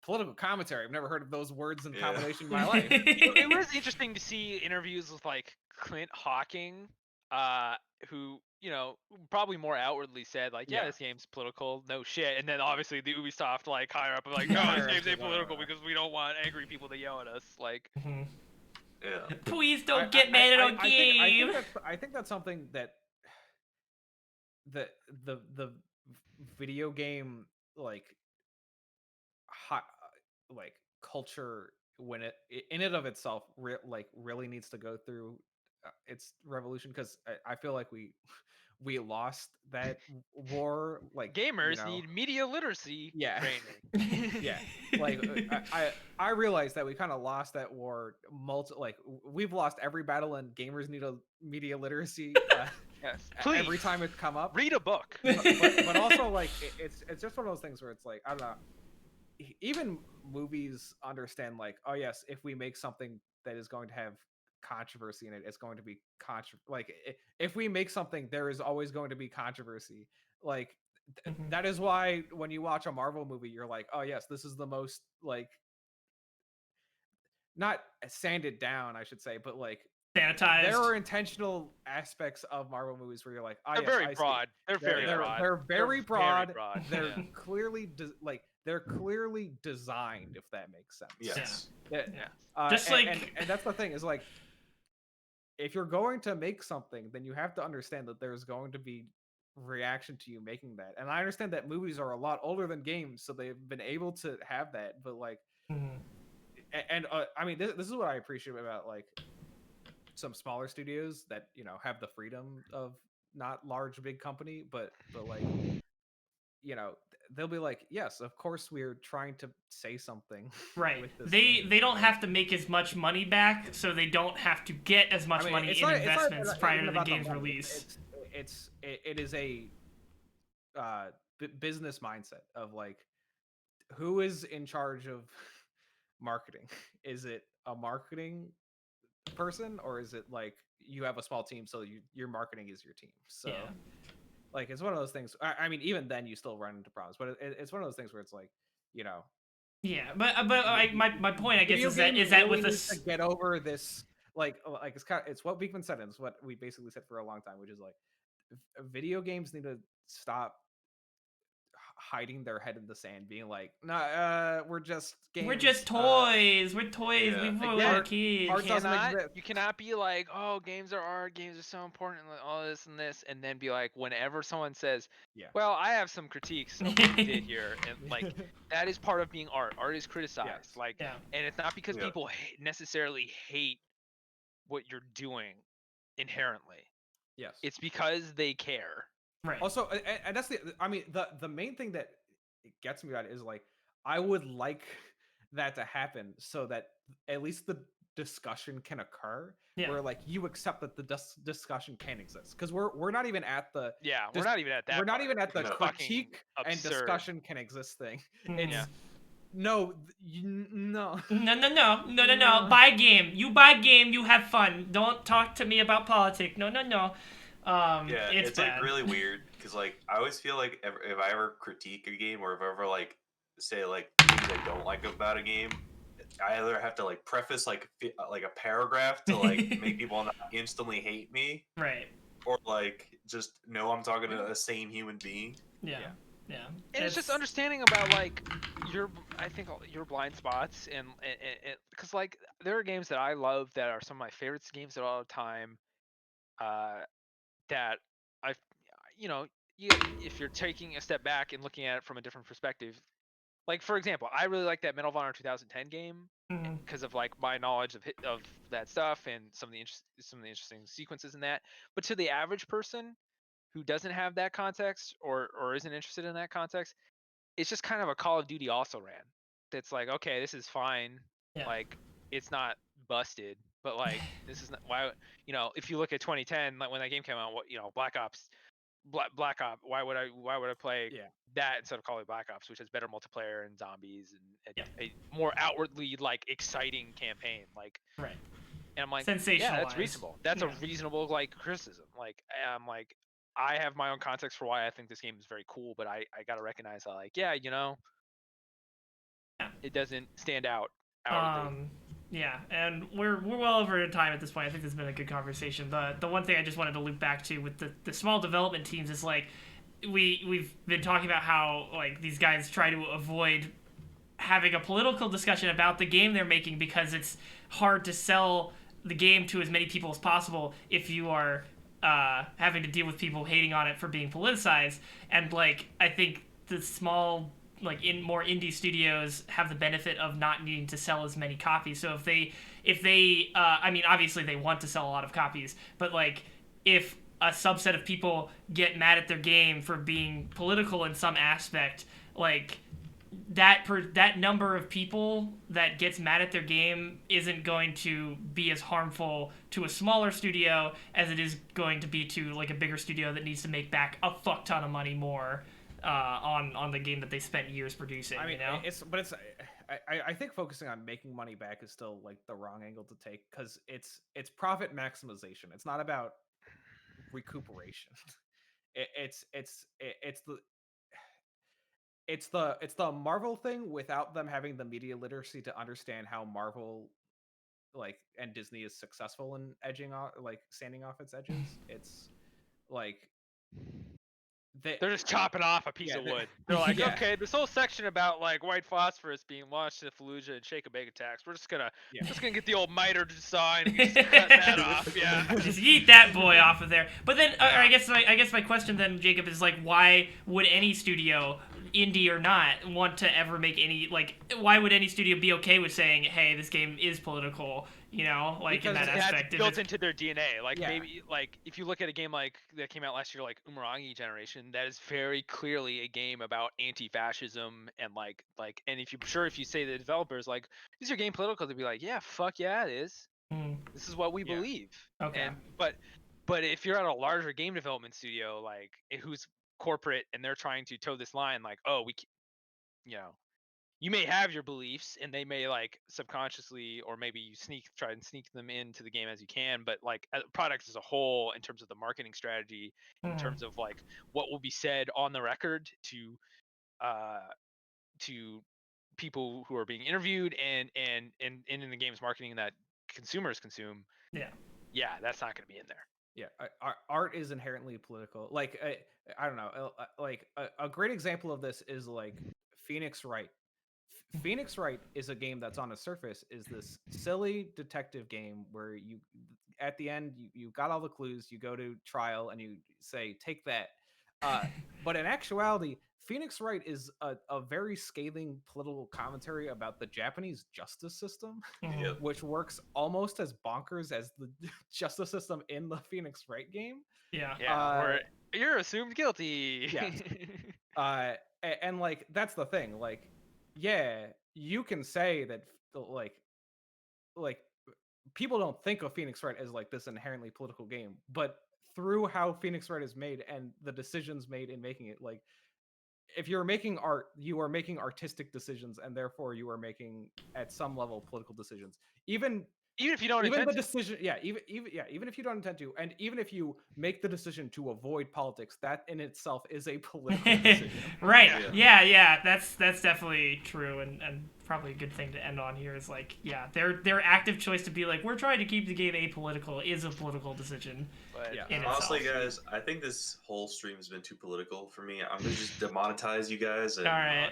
political commentary. I've never heard of those words in Yeah. combination in my life. It was interesting to see interviews with like Clint Hawking, who probably more outwardly said like, yeah, Yeah. this game's political, no shit, and then obviously the Ubisoft like higher up are like, no, this Higher game's ups are like, apolitical because we don't want angry people to yell at us. Like, Mhm. Yeah. Please don't get mad at our game. I think that's something that the video game like like culture when it in and of itself really needs to go through its revolution, because I feel like we lost that war. Like, gamers need media literacy Yeah. training. yeah, like I realized that we kind of lost that war. We've lost every battle, and gamers need a media literacy Yes, every please time it's come up. read a book. But also like it's just one of those things where it's like, I don't know, even movies understand like, oh yes, if we make something that is going to have controversy in it, it's going to be if we make something, there is always going to be controversy. Like Mhm. that is why when you watch a Marvel movie, you're like, oh yes, this is the most like not sanded down, I should say, but like Sanitized. there are intentional aspects of Marvel movies where you're like, oh They're yes, I very see. broad. They're very They're broad. they're very broad. broad. They're Yeah. clearly they're clearly designed, if that makes sense. Yes. Yeah. Yeah. Just and that's the thing is like, if you're going to make something, then you have to understand that there's going to be reaction to you making that. And I understand that movies are a lot older than games, so they've been able to have that. But like, Mhm. and I mean, this is what I appreciate about like some smaller studios that have the freedom of not large big company, but like they'll be like, yes, of course we're trying to say something Right. with this They game. they don't have to make as much money back, so they don't have to get as much I mean, money it's in not investments prior even to the about the game's money. release. It is a business mindset of like, who is in charge of marketing? Is it a marketing person, or is it like you have a small team, so your marketing is your team? So Yeah. like, it's one of those things. I mean, even then you still run into problems, but it's one of those things where it's like, you know Yeah, but my point, I guess, video is that games with really the need to get over this, like it's what Beekman said, and it's what we basically said for a long time, which is like, video games need to stop hiding their head in the sand, being like, nah, we're just we're games. just toys. We're toys. Yeah. We Like, were yeah, kids. art doesn't exist. You cannot be like, oh, games are art, games are so important, and like, all this and this, and then be like, whenever someone says, Yeah. well, I have some critiques of what you did here, and like, that is part of being art. Art is criticized, Yes. like, Yeah. and it's not because Yeah. people necessarily hate what you're doing inherently. Yes. It's because they care. Right. Also, and that's I mean, the main thing that gets me about it is like, I would like that to happen so that at least the discussion can occur, Yeah. where like you accept that the discussion can exist, because we're not even at the Yeah, we're dis- not even at that. we're not part. even at the No. Fucking critique and absurd. discussion can exist thing. Mhm. It's Yeah. no, no. No. Buy game. You buy game. You have fun. Don't talk to me about politics. No. Yeah, it's it's bad. like really weird because like I always feel like if I ever critique a game or if I ever like say like things I don't like about a game, I either have to like preface like like a paragraph to like make people not instantly hate me, Right. or like just know I'm talking to a sane human being. Yeah. And it's just understanding about like I think your blind spots and because like there are games that I love that are some of my favorite games of all time, that I, you, if you're taking a step back and looking at it from a different perspective, like for example, I really like that Medal of Honor 2010 game Mhm. because of like my knowledge of that stuff and some of the interesting sequences in that. But to the average person who doesn't have that context or isn't interested in that context, it's just kind of a Call of Duty also ran. That's like, okay, this is fine. Yeah. Like, it's not busted, but like, this is not why. If you look at 2010, like when that game came out, Black Ops, Black Ops. Why would I play Yeah. that instead of Call of Black Ops, which has better multiplayer and zombies and Yeah. a more outwardly like exciting campaign, like. Right. And I'm like, Sensationalized. yeah, that's reasonable. That's Yeah. a reasonable like criticism. Like, I'm like, I have my own context for why I think this game is very cool, but I gotta recognize that, like, yeah, it doesn't stand out outwardly. Yeah, and we're well over time at this point. I think this has been a good conversation. The one thing I just wanted to loop back to with the small development teams is like we've been talking about how like these guys try to avoid having a political discussion about the game they're making because it's hard to sell the game to as many people as possible if you are having to deal with people hating on it for being politicized. And like I think the small like in more indie studios have the benefit of not needing to sell as many copies. So if they I mean obviously they want to sell a lot of copies, but like if a subset of people get mad at their game for being political in some aspect, like that number of people that gets mad at their game isn't going to be as harmful to a smaller studio as it is going to be to like a bigger studio that needs to make back a fuck ton of money more on the game that they spent years producing. I mean, you know? I think focusing on making money back is still like the wrong angle to take, because it's profit maximization. It's not about recuperation. It's the Marvel thing without them having the media literacy to understand how Marvel like and Disney is successful in edging off, like standing off its edges. It's like They're just chopping off a piece Yeah, of they- wood. They're like, Yeah. okay, this whole section about like white phosphorus being launched in Fallujah and Shake a Bake attacks, we're just gonna get the old miter saw and just cut that off. Yeah. Just yeet that boy off of there. But then, I guess my question then, Jacob, is like, why would any studio, indie or not, want to ever make any why would any studio be okay with saying, hey, this game is political? You know, like in Because that It has aspect. If built it's- into their DNA. Like Yeah. maybe like if you look at a game like that came out last year, like Umurangi Generation, that is very clearly a game about anti-fascism and like and if you say the developers like, is your game political? They'd be like, yeah, fuck yeah, it is. Hmm. This is what we Yeah. believe. Okay. And but if you're at a larger game development studio like who's corporate and they're trying to toe this line, like, oh, you know, you may have your beliefs and they may like subconsciously or maybe you try and sneak them into the game as you can, but like products as a whole in terms of the marketing strategy, in Mhm. terms of like what will be said on the record to people who are being interviewed and in the game's marketing that consumers consume, Yeah. that's not going to be in there. Yeah, art is inherently political. Like I don't know, like a great example of this is like Phoenix Wright. Phoenix Wright is a game that's on the surface is this silly detective game where you at the end you got all the clues, you go to trial and you say take that. But in actuality, Phoenix Wright is a very scathing political commentary about the Japanese justice system, Mhm. Yep. which works almost as bonkers as the justice system in the Phoenix Wright game. Yeah. Yeah, or you're assumed guilty. Yes. And like that's the thing. Like, yeah, you can say that like people don't think of Phoenix Wright as like this inherently political game, but through how Phoenix Wright is made and the decisions made in making it, like if you're making art, you are making artistic decisions, and therefore you are making at some level political decisions. Even Even if you don't even intend the to. decision, even if you don't intend to, and even if you make the decision to avoid politics, that in itself is a political decision. Right. Yeah. Yeah. That's definitely true, and probably a good thing to end on here is like, yeah, their active choice to be like, we're trying to keep the game apolitical is a political decision. But Yeah. in Honestly, itself. guys, I think this whole stream has been too political for me. I'm gonna just demonetize you guys. And, All right.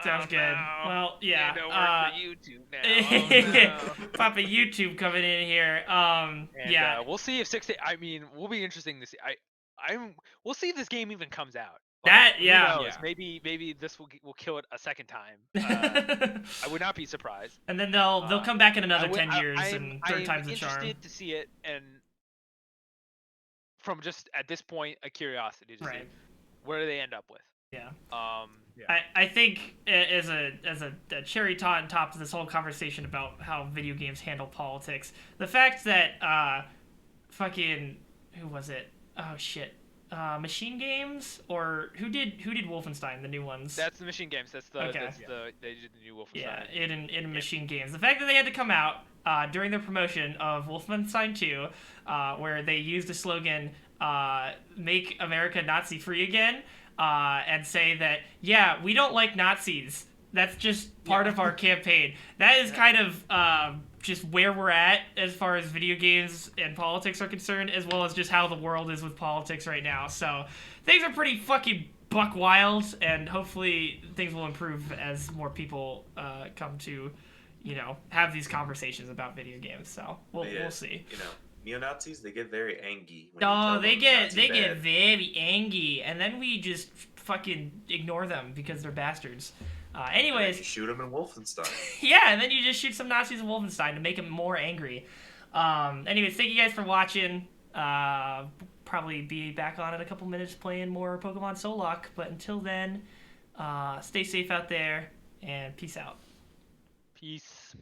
Sounds good. No. Well, yeah. Don't work for YouTube now. Oh, no. Papa YouTube coming in here. And, Yeah. we'll see if 6. I mean, will be interesting to see. We'll see if this game even comes out. That- who yeah. knows? Yeah. Maybe this will kill it a second time. I would not be surprised. And then they'll come back in another 10 years and third I'm time's the charm. interested to see it, and from just at this point a curiosity to see Right. where do they end up with. Yeah. Yeah. I think as a cherry on top of this whole conversation about how video games handle politics, the fact that fucking who was it? Oh shit. Machine Games or who did Wolfenstein, the new ones? That's the Machine Games. They did the new Wolfenstein. Yeah, in Machine Games. The fact that they had to come out during their promotion of Wolfenstein 2, where they used the slogan "Make America Nazi Free Again," and say that, yeah, we don't like Nazis. That's just part of our campaign. That is kind of just where we're at as far as video games and politics are concerned, as well as just how the world is with politics right now. So things are pretty fucking buck wild, and hopefully things will improve as more people come to, have these conversations about video games. So we'll see. Neo-Nazis, they get very angry. They get very angry, and then we just fucking ignore them because they're bastards. Anyways, you shoot them in Wolfenstein. yeah, and then you just shoot some Nazis in Wolfenstein to make them more angry. Anyways, thank you guys for watching. Probably be back on in a couple minutes playing more Pokemon Solok, but until then, stay safe out there, and peace out. Peace.